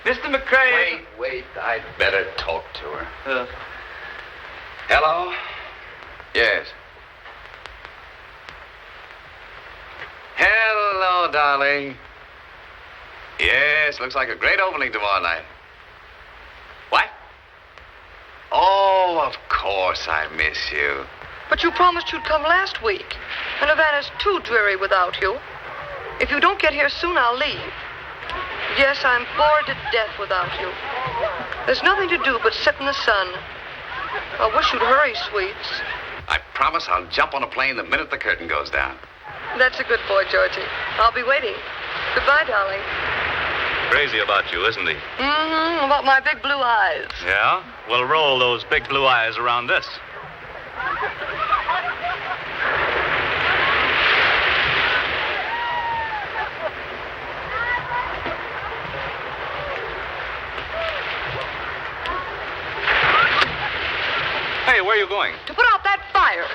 Mr. McCrae... Wait. I'd better talk to her. Hello? Yes. Hello, darling. Yes, looks like a great opening tomorrow night. What? Oh, of course I miss you. But you promised you'd come last week. And Havana's too dreary without you. If you don't get here soon, I'll leave. Yes, I'm bored to death without you. There's nothing to do but sit in the sun. I wish you'd hurry, sweets. I promise I'll jump on a plane the minute the curtain goes down. That's a good boy, Georgie. I'll be waiting. Goodbye, darling. Crazy about you, isn't he? Mm-hmm, about my big blue eyes. Yeah? Well, roll those big blue eyes around this. Hey, where are you going? To put out that fire.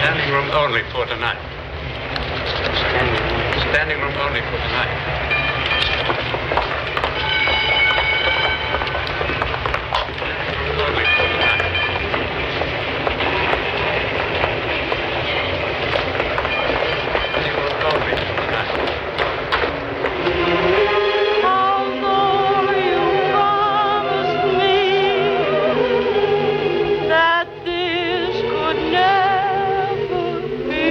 Standing room only for tonight. Standing room only for tonight. Only for tonight. Standing room only for tonight. Although you promised me that this could never be,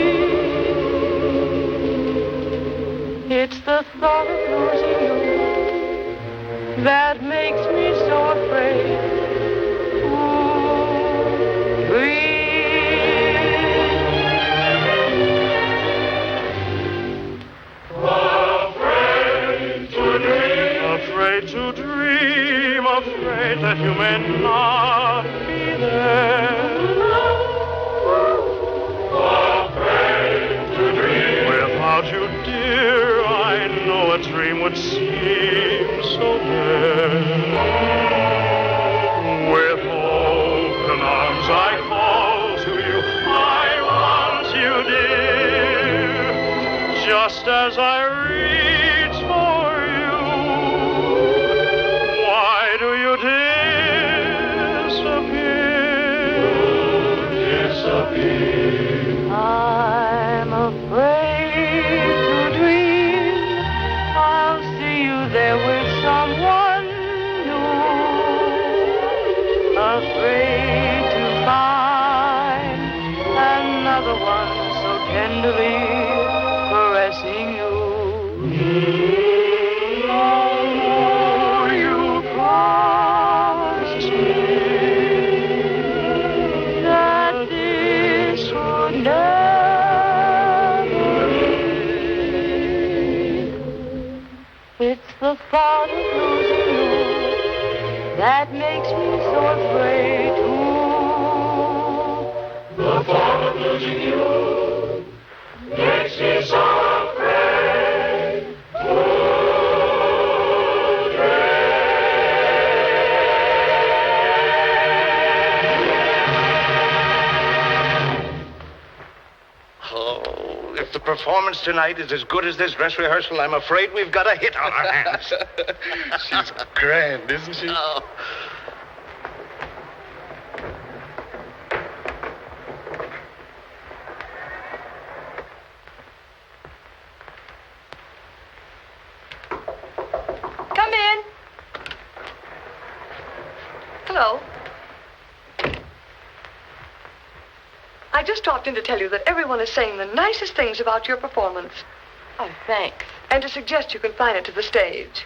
it's the thought of losing you that makes me so afraid to breathe. Afraid to dream, afraid that you may not be there. Afraid to dream. Without you, dear, I know a dream would seem so bare. With open arms I call to you, I want you, dear, just as I reach for you. Why do you disappear? I'm afraid to dream I'll see you there with someone new. Afraid to find another one so tenderly caressing you. Oh, you promised me that this would never be. It's the thought of losing you that makes me so afraid to. The thought of losing you makes me so afraid to. Oh, if the performance tonight is as good as this dress rehearsal, I'm afraid we've got a hit on our hands. She's grand, isn't she? Oh. Come in. Hello. I just dropped in to tell you that everyone is saying the nicest things about your performance. Oh, thanks. And to suggest you confine it to the stage.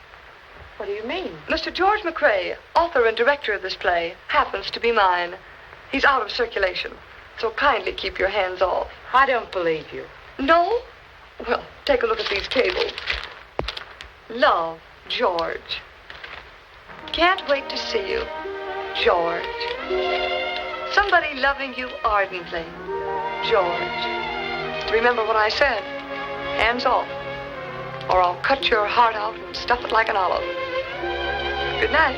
What do you mean? Mr. George McCrae, author and director of this play, happens to be mine. He's out of circulation, so kindly keep your hands off. I don't believe you. No? Well, take a look at these tables. Love, George. Can't wait to see you, George. Somebody loving you ardently, George. Remember what I said. Hands off, or I'll cut your heart out and stuff it like an olive. Good night.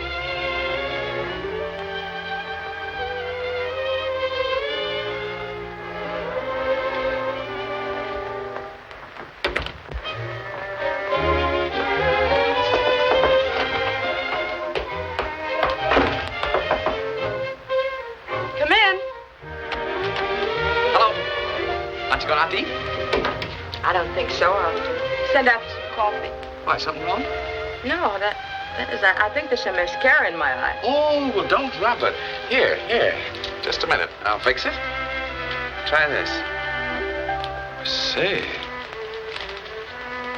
I don't think so. I'll send out for some coffee. Why, something wrong? No, that is, I think there's some mascara in my eye. Oh, well, don't rub it. Here. Just a minute. I'll fix it. Try this. Say,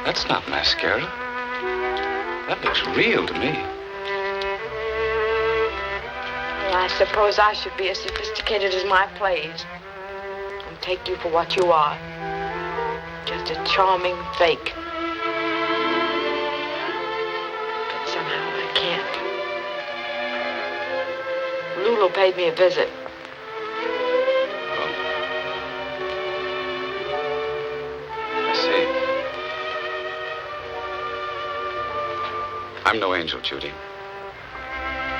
that's not mascara. That looks real to me. Well, I suppose I should be as sophisticated as my plays and take you for what you are. Just a charming fake. But somehow I can't. Lulu paid me a visit. I see. I'm no angel, Judy.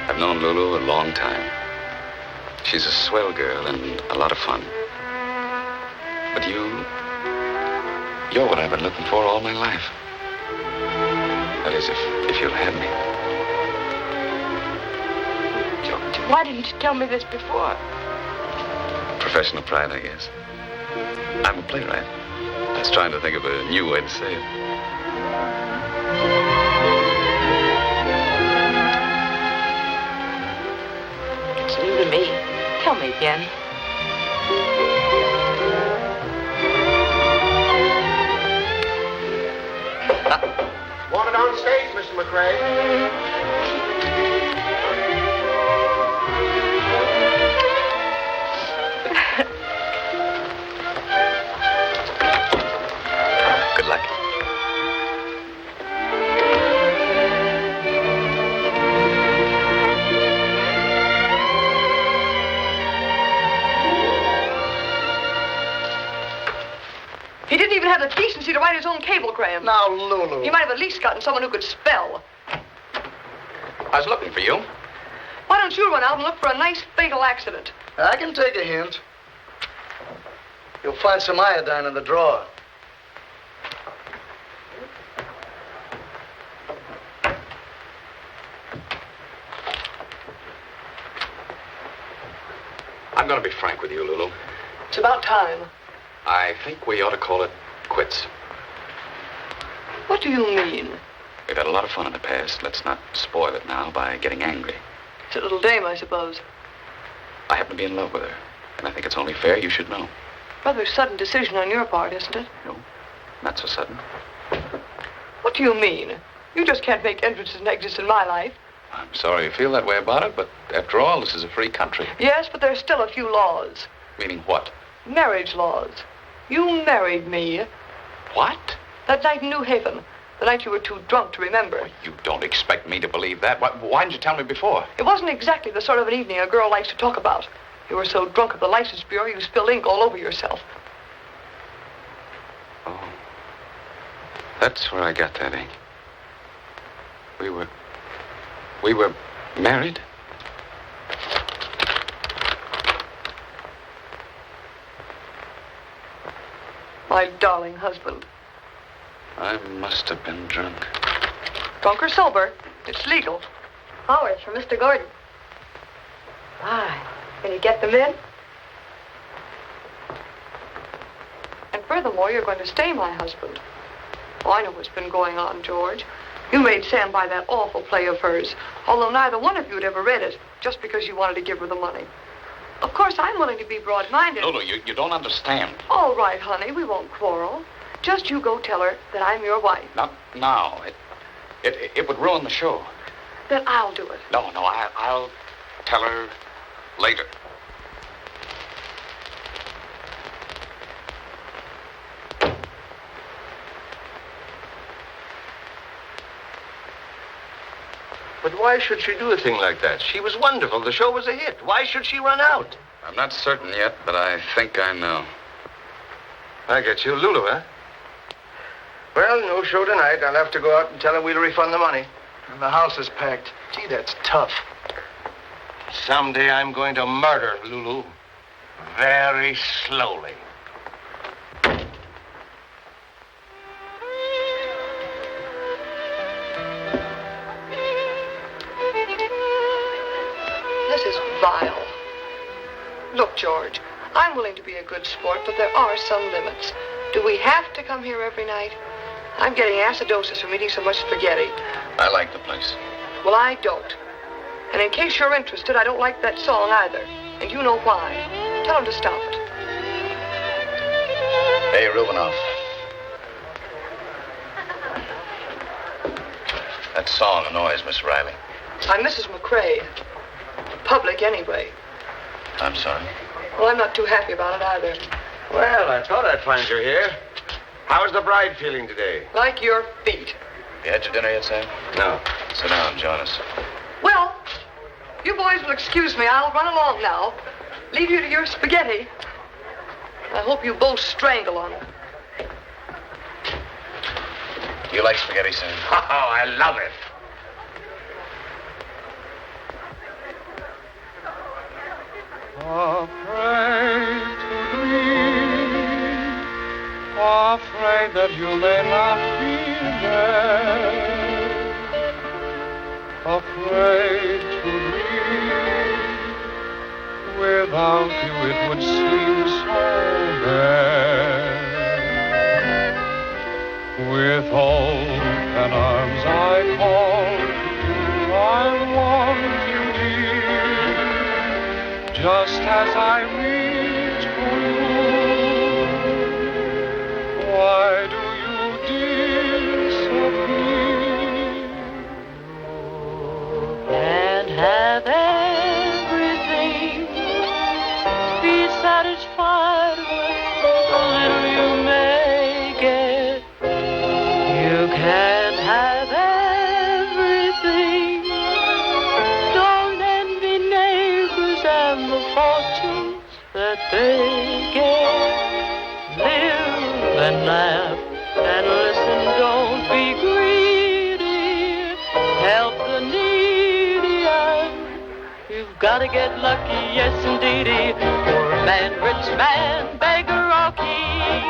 I've known Lulu a long time. She's a swell girl and a lot of fun. But you're what I've been looking for all my life. That is, if you'll have me. George, why didn't you tell me this before? Professional pride, I guess. I'm a playwright. I was trying to think of a new way to say it. It's new to me. Tell me again. Wanted on stage, Mr. McRae. Good luck. He didn't even have the decency to write his own cablegram. Now, Lulu. He might have at least gotten someone who could spell. I was looking for you. Why don't you run out and look for a nice fatal accident? I can take a hint. You'll find some iodine in the drawer. I'm going to be frank with you, Lulu. It's about time. I think we ought to call it quits. What do you mean? We've had a lot of fun in the past. Let's not spoil it now by getting angry. It's a little dame, I suppose. I happen to be in love with her, and I think it's only fair you should know. Rather sudden decision on your part, isn't it? No, not so sudden. What do you mean? You just can't make entrances and exits in my life. I'm sorry you feel that way about it, but after all, this is a free country. Yes, but there's still a few laws. Meaning what? Marriage laws. You married me. What? That night in New Haven. The night you were too drunk to remember. You don't expect me to believe that. Why didn't you tell me before? It wasn't exactly the sort of an evening a girl likes to talk about. You were so drunk at the License Bureau, you spilled ink all over yourself. Oh. That's where I got that ink. We were married? My darling husband. I must have been drunk. Drunk or sober, it's legal. Flowers for Mr. Gordon. Why? Can you get them in? And furthermore, you're going to stay my husband. Oh, I know what's been going on, George. You made Sam buy that awful play of hers, although neither one of you had ever read it, just because you wanted to give her the money. Of course, I'm willing to be broad-minded. Lulu, you don't understand. All right, honey, we won't quarrel. Just you go tell her that I'm your wife. Not now. It would ruin the show. Then I'll do it. No, I'll tell her later. But why should she do a thing like that? She was wonderful. The show was a hit. Why should she run out? I'm not certain yet, but I think I know. I get you. Lulu, huh? Well, no show tonight. I'll have to go out and tell her we'll refund the money. And the house is packed. Gee, that's tough. Someday I'm going to murder Lulu. Very slowly. This is vile. Look, George, I'm willing to be a good sport, but there are some limits. Do we have to come here every night? I'm getting acidosis from eating so much spaghetti. I like the place. Well, I don't. And in case you're interested, I don't like that song either. And you know why. Tell him to stop it. Hey, Rubinoff. That song annoys Miss Riley. I'm Mrs. McCrae. Public, anyway. I'm sorry. Well, I'm not too happy about it either. Well, I thought I'd find you here. How's the bride feeling today? Like your feet. You had your dinner yet, Sam? No. Sit down, join us. Well, you boys will excuse me. I'll run along now. Leave you to your spaghetti. I hope you both strangle on it. You like spaghetti, Sam? Oh, I love it. Afraid to dream, afraid that you may not be there. Afraid to dream, without you it would seem so bare. With open arms I call to you, I want you near, just as I reach for you. Why do you disappear? Can't have everything, be satisfied with the little you may get. You can't have everything. Don't envy neighbors and the fortunes that they get. Live and laugh and listen, don't be greedy. Help the needy and you've got to get lucky, yes indeedy. Poor man, rich man, beggar or king,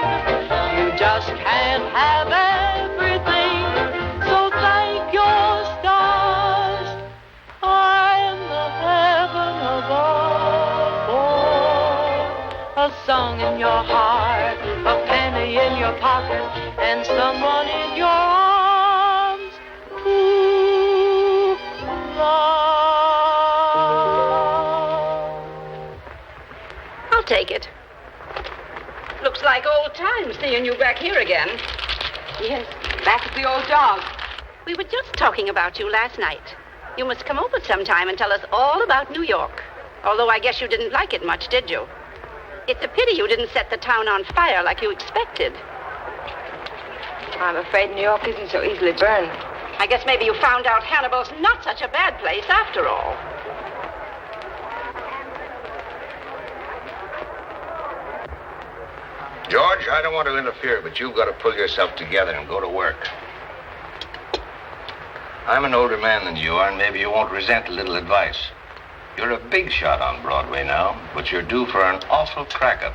you just can't have everything. So thank your stars high in the heaven above for a song in your heart, a penny in your pocket, and someone in your arms to love. I'll take it. Looks like old times seeing you back here again. Yes, back at the old dog. We were just talking about you last night. You must come over sometime and tell us all about New York. Although I guess you didn't like it much, did you? It's a pity you didn't set the town on fire like you expected. I'm afraid New York isn't so easily burned. I guess maybe you found out Hannibal's not such a bad place after all. George, I don't want to interfere, but you've got to pull yourself together and go to work. I'm an older man than you are, and maybe you won't resent a little advice. You're a big shot on Broadway now, but you're due for an awful crack-up.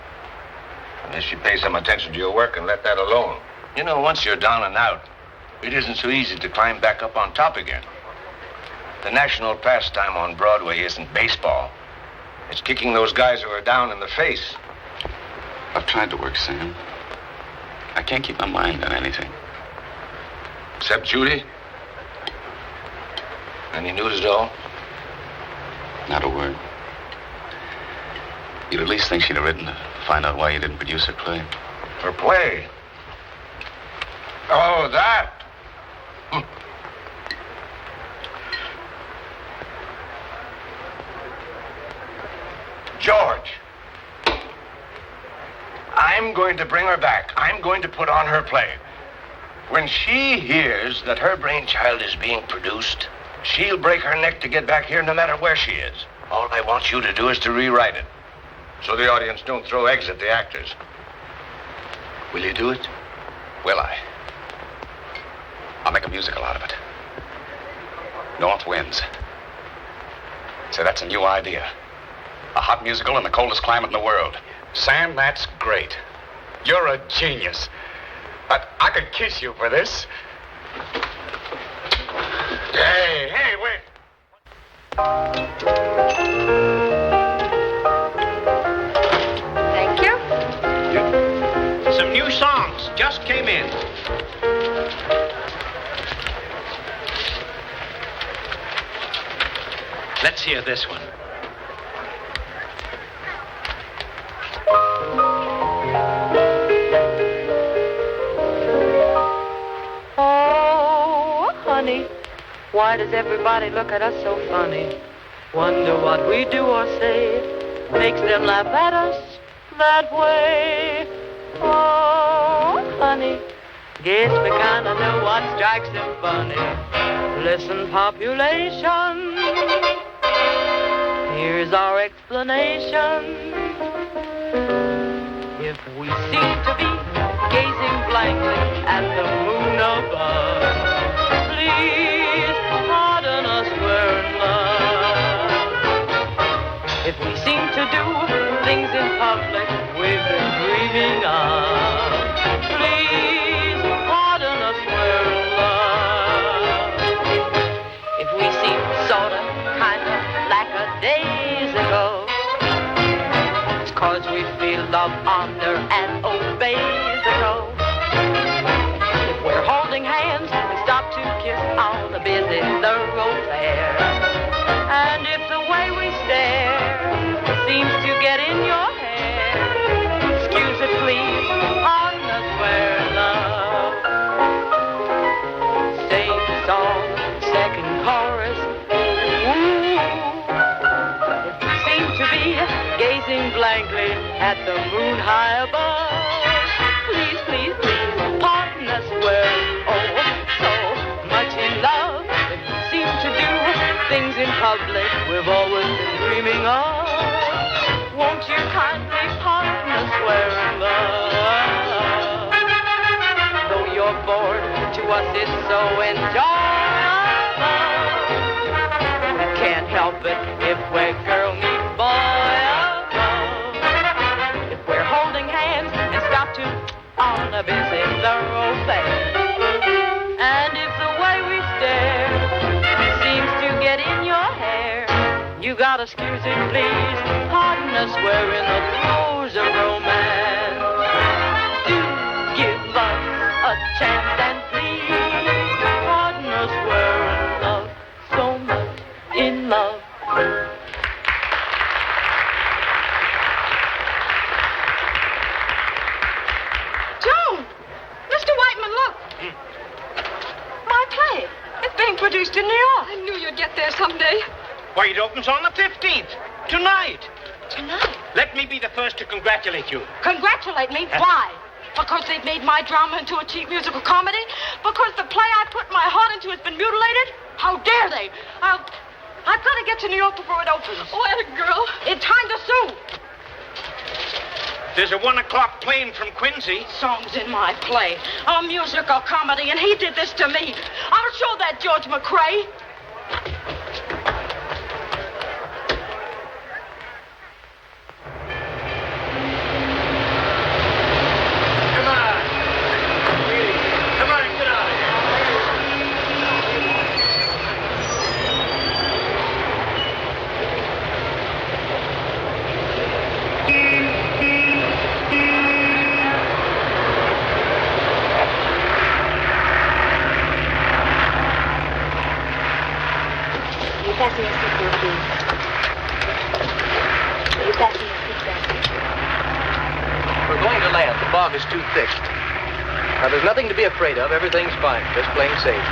Unless you pay some attention to your work and let that alone. You know, once you're down and out, it isn't so easy to climb back up on top again. The national pastime on Broadway isn't baseball. It's kicking those guys who are down in the face. I've tried to work, Sam. I can't keep my mind on anything. Except Judy? Any news at all? Not a word. You'd at least think she'd have written to find out why you didn't produce her play. Her play? Oh, that? George, I'm going to bring her back. I'm going to put on her play. When she hears that her brainchild is being produced, she'll break her neck to get back here no matter where she is. All I want you to do is to rewrite it, so the audience don't throw eggs at the actors. Will you do it? Will I? I'll make a musical out of it. North Winds. Say, that's a new idea. A hot musical in the coldest climate in the world. Sam, that's great. You're a genius. I could kiss you for this. Hey, wait. Thank you. Some new songs. hear this one. Oh, honey, why does everybody look at us so funny? Wonder what we do or say makes them laugh at us that way. Oh, honey, guess we kinda know what strikes them funny. Listen, population, here's our explanation. If we seem to be gazing blankly at the moon above, please pardon us, we're in love. If we seem to do things in public we've been dreaming of, please pardon us, we're in love. If we seem sorta, kinda lackadaisical, it's 'cause we feel love, honor, and obey-sical. If we're holding hands, we stop to kiss on a busy thoroughfare. And if the way we stare seems to get in your hair, excuse it please, pardon us, we're in love. Same song, second chorus, ooh. If we seem to be gazing blankly at the moon high above, please, please, please, pardon us, we're oh so much in love. If we seem to do things in public we've always been dreaming of, won't you kindly pardon us, we're in love. Though you're bored, to us it's so enjoyable. We can't help it if we're girl meet boy. If we're holding hands and stop to on a busy thoroughfare, and if the way we stare seems to get in your hair, you gotta excuse it, please. Pardon us, we're in the throes of romance. Do give us a chance and please pardon us, we're in love, so much in love. Joan! Mr. Whiteman, look. My play. It's being produced in New York. I knew you'd get there someday. Why, it opens on the 15th. Tonight. Tonight? Let me be the first to congratulate you. Congratulate me? Why? Because they've made my drama into a cheap musical comedy? Because the play I put my heart into has been mutilated? How dare they? I've got to get to New York before it opens. Oh, that girl. It's time to sue. There's a 1 o'clock plane from Quincy. Songs in my play. A musical comedy, and he did this to me. I'll show that George McRae. Fasten your seatbelt, please. You fasten your seatbelt. We're going to land. The fog is too thick. Now, there's nothing to be afraid of. Everything's fine. Just plain safe.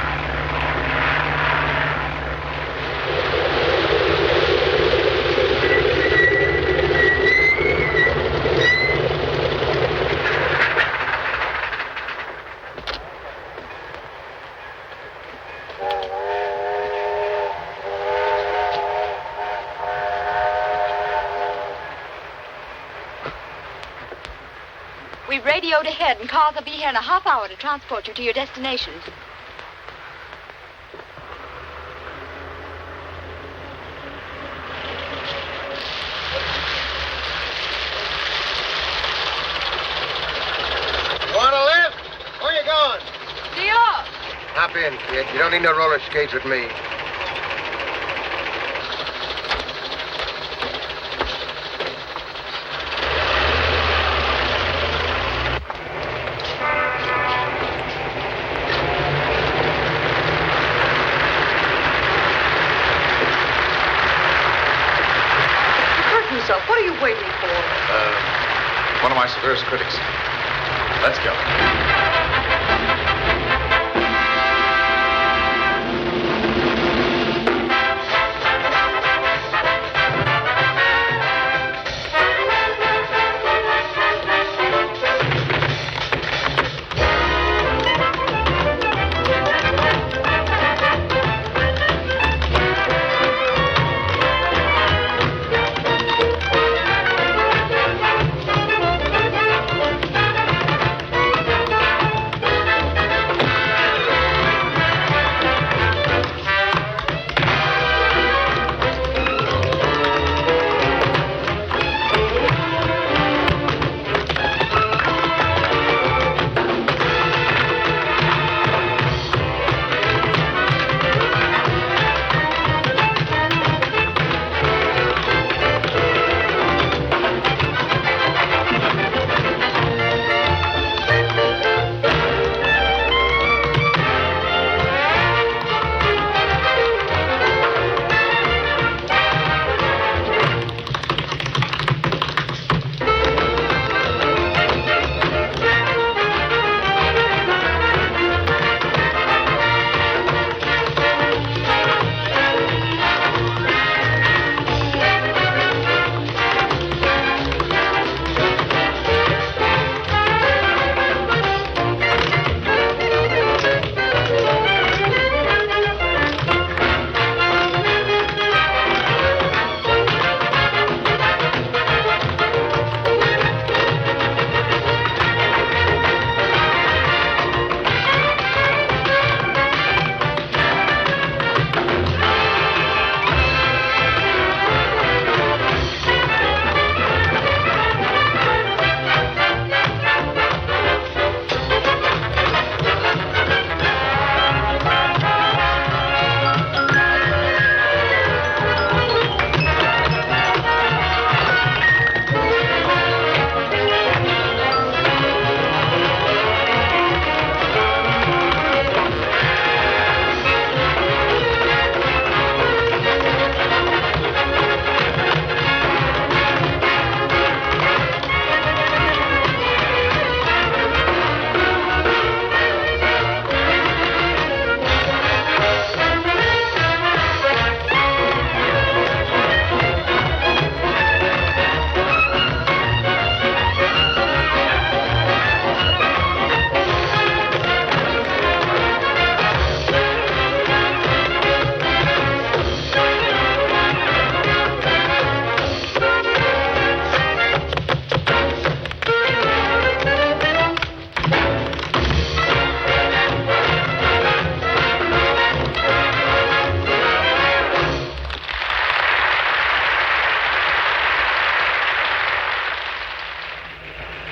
We've radioed ahead, and cars will be here in a half hour to transport you to your destination. Want a lift? Where you going? New York. Hop in, kid. You don't need no roller skates with me. waiting for? One of my severest critics. Let's go.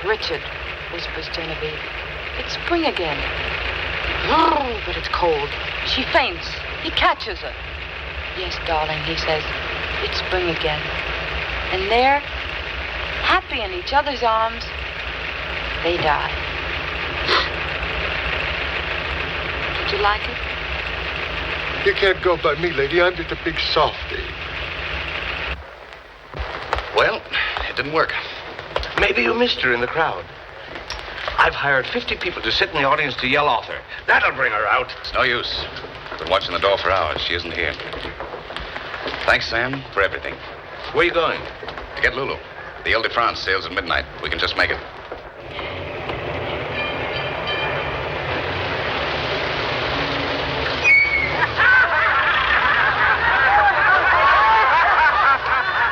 Richard, whispers Genevieve. It's spring again. Oh, but it's cold. She faints. He catches her. Yes, darling, he says. It's spring again. And there, happy in each other's arms, they die. Did you like it? You can't go by me, lady. I'm just a big softy. Well, it didn't work. Maybe you missed her in the crowd. I've hired 50 people to sit in the audience to yell off her. That'll bring her out. It's no use. I've been watching the door for hours. She isn't here. Thanks, Sam, for everything. Where are you going? To get Lulu. The Ile de France sails at midnight. We can just make it.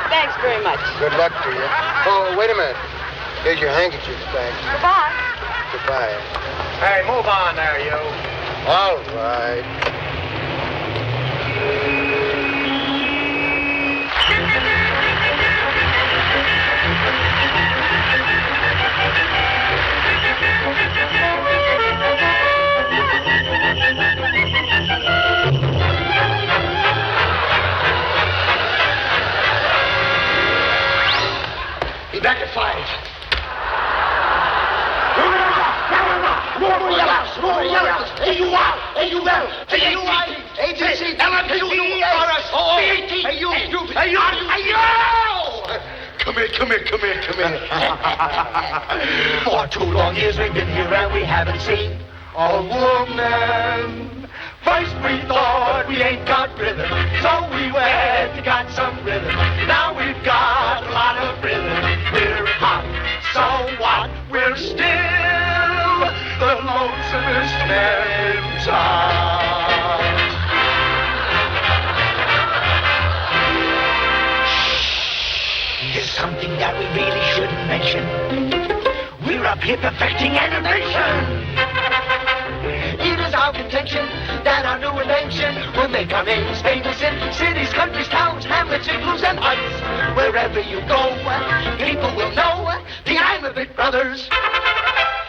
Thanks very much. Good luck to you. Oh, wait a minute. Here's your handkerchief back. Goodbye. Goodbye. Hey, move on there, you. All right. Be back at 5. Come here. For 2 long years we've been here and we haven't seen a woman. First we thought we ain't got rhythm, so we went and got some rhythm. Now we've got a lot of rhythm. We're hot, so what? We're still the lonesomest man in town. Here's something that we really shouldn't mention. We're up here perfecting animation. It is our contention that our new invention will make our names famous in cities, countries, towns, hamlets, igloos, and huts. Wherever you go, people will know the Ameche Brothers.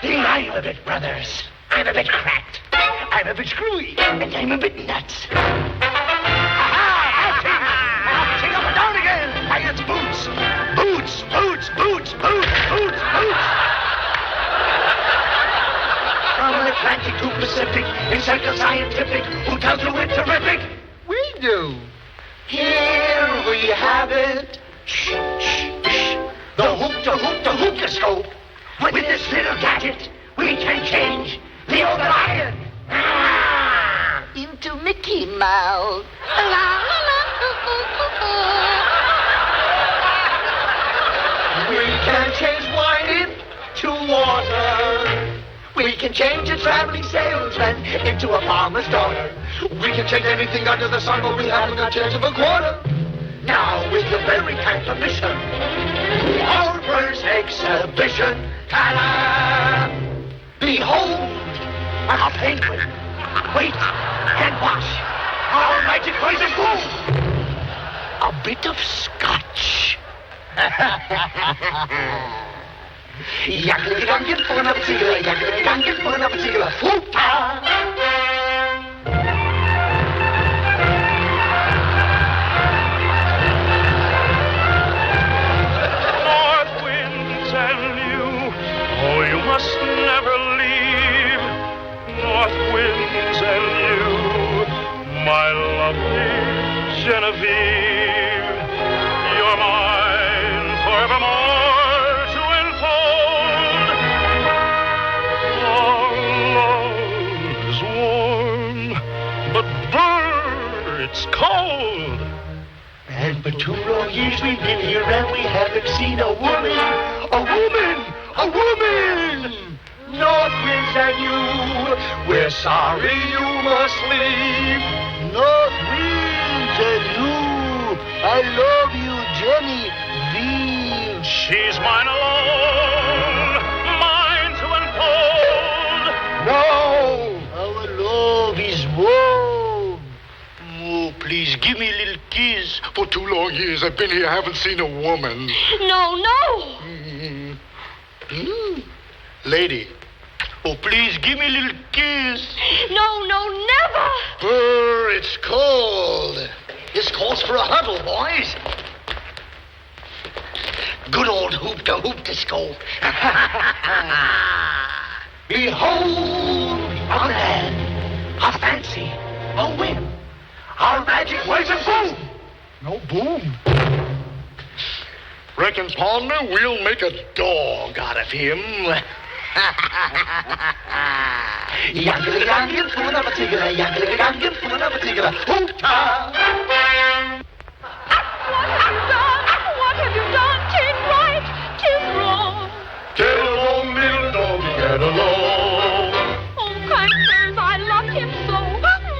The Ameche Brothers. I'm a bit cracked. I'm a bit screwy. And I'm a bit nuts. Aha! Take up and down again. Why, it's boots. Boots. From Atlantic to Pacific, it's psycho-scientific. Who tells you it's terrific? We do. Here we have it. Shh. The hookah-scope. With this little gadget, we can change the old lion into Mickey Mouse. We can change wine into water. We can change a traveling salesman into a farmer's daughter. We can change anything under the sun, but we haven't got a chance of a quarter. Now, with your very kind permission, our first exhibition. Ta-da! Behold, our penguin. Wait and watch. Our magic poison boom. A bit of scotch. Yakety-ganget, full of a tigger. Yakety-ganget, full of a tigger. Hoop-ta! North winds and you, oh, you must never leave. North winds and you, my lovely Genevieve, you're mine forevermore to enfold. Our love is warm, but brr, it's cold. And for 2 long years we've been here and we haven't seen a woman. A woman! North winds and you, we're sorry you must leave. North winds and you, I love you, Genevieve. She's mine alone, mine to unfold. No, our love is warm. Oh, please, give me a little kiss. For 2 long years I've been here, haven't seen a woman. No. Lady, oh, please, give me a little kiss. No, never. Brr, it's cold. This calls for a huddle, boys. Good old hoop-to-scope. Behold, a man, a fancy, a whim. Our magic ways of boom. No boom. Reckon, partner, we'll make a dog out of him. Yankety-ganget, full of a tigger. Yankety-ganget, full of a tigger. Hoop-ta! What have you done? 'Tis right, 'tis wrong. Get along, little doggy, get along. Oh, kind sirs, I loved him so.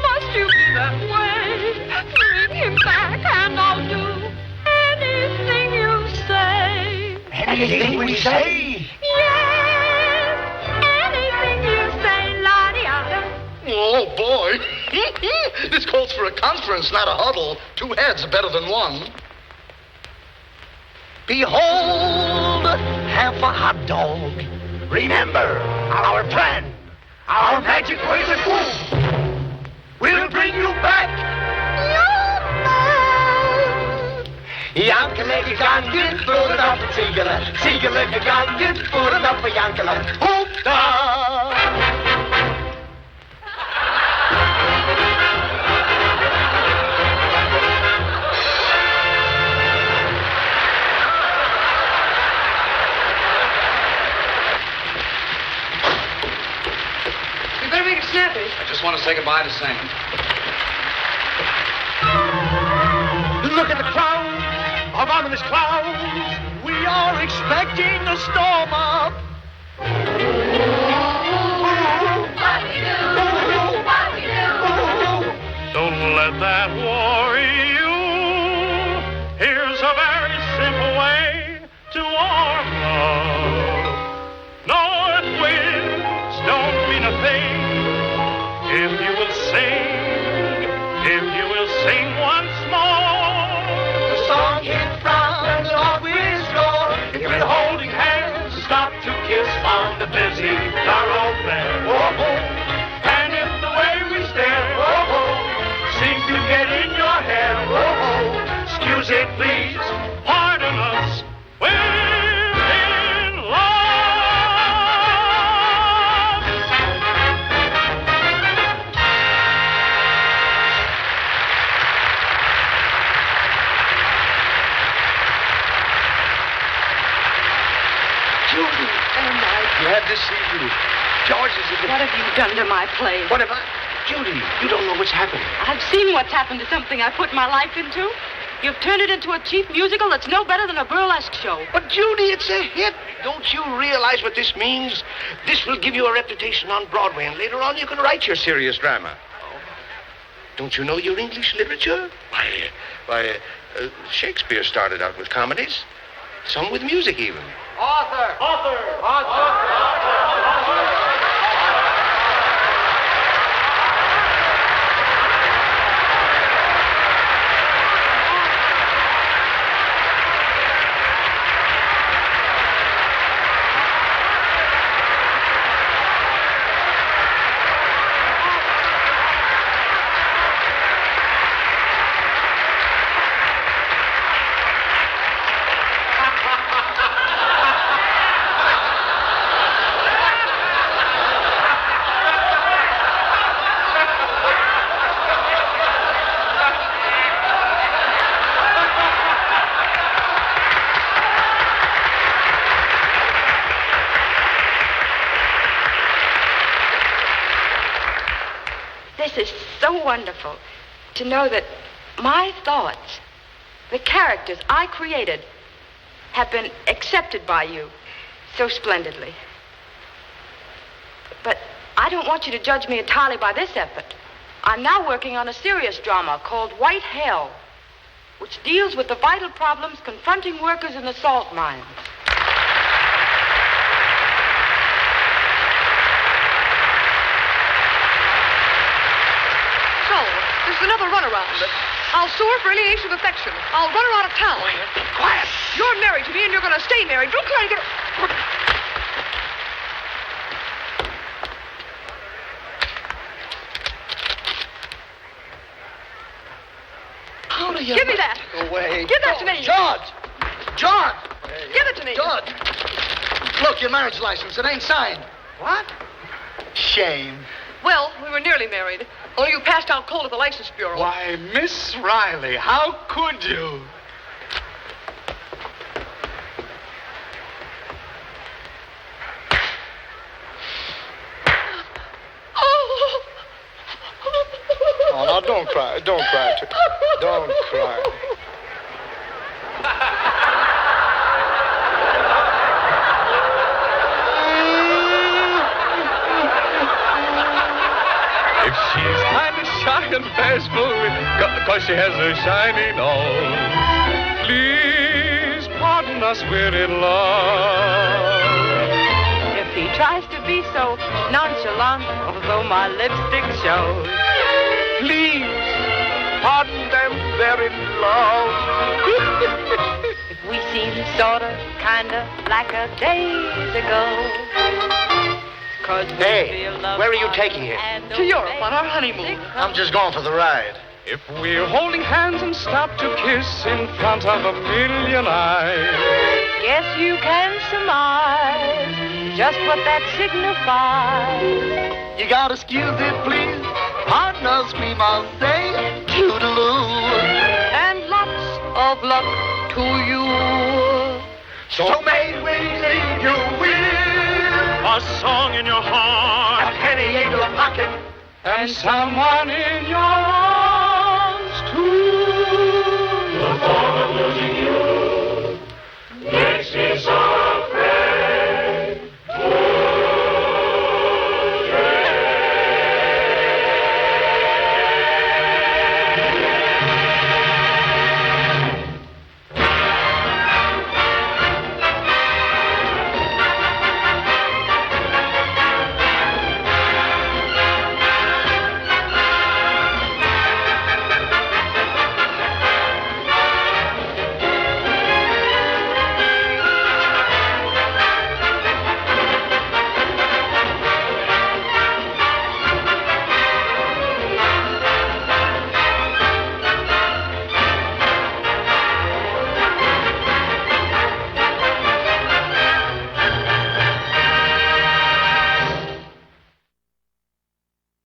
Must you be that way? Bring him back and I'll do anything you say. Anything we say? Yes, anything you say, la-di-da. Oh, boy. This calls for a conference, not a huddle. 2 heads are better than 1. Behold, half a hot dog. Remember our plan, our magic ways of boom. We'll bring you back. Yankele-ganget, full it up a tigger. Tigger-ganget, full it up a yankele. Hoop-da! I just want to say goodbye to Sam. Look at the crowd of ominous clouds. We are expecting a storm up. Don't let that worry you. Here's a very simple way to warm up. North winds don't mean a thing if you will sing once more. The song hits from the north wind's door. If you're holding hands, stop to kiss on the busy thoroughfare. Oh, and if the way we stare, seems to get in your hair, excuse it, please. Pardon us, we're in love. Judy, am I? Glad to see you. George is in the... What have you done to my play? What have I... Judy, you don't know what's happening. I've seen what's happened to something I put my life into. You've turned it into a cheap musical that's no better than a burlesque show. But, Judy, it's a hit. Don't you realize what this means? This will give you a reputation on Broadway, and later on you can write your serious drama. Don't you know your English literature? Why, Shakespeare started out with comedies. Some with music, even. Author! This is so wonderful to know that my thoughts, the characters I created, have been accepted by you so splendidly. But I don't want you to judge me entirely by this effort. I'm now working on a serious drama called White Hell, which deals with the vital problems confronting workers in the salt mines. This is another runaround. I'll sue her for alienation of affection. I'll run her out of town. Quiet. You're married to me, and you're going to stay married. Don't try to get her... How do you... Give me that. Go away. Give that to me. George! Give it to me. George! Look, your marriage license. It ain't signed. What? Shame. Well, we were nearly married. Only you passed out cold at the license bureau. Why, Miss Riley, how could you? Oh, now, don't cry. Don't cry. Don't cry. If she's kind of shy and bashful, because she has a shiny nose, please pardon us, we're in love. If he tries to be so nonchalant, although my lipstick shows, Please, pardon them, they're in love. if we seem sorta, kinda like a days ago. Hey, where are you taking her? To Europe on our honeymoon. I'm just going for the ride. If we're holding hands and stop to kiss in front of a million eyes, Guess you can surmise just what that signifies. You gotta excuse it, please. Pardon us, we must say toodaloo. And lots of luck to you. So may we leave you with a song in your heart, a penny in your pocket, and someone in your arms to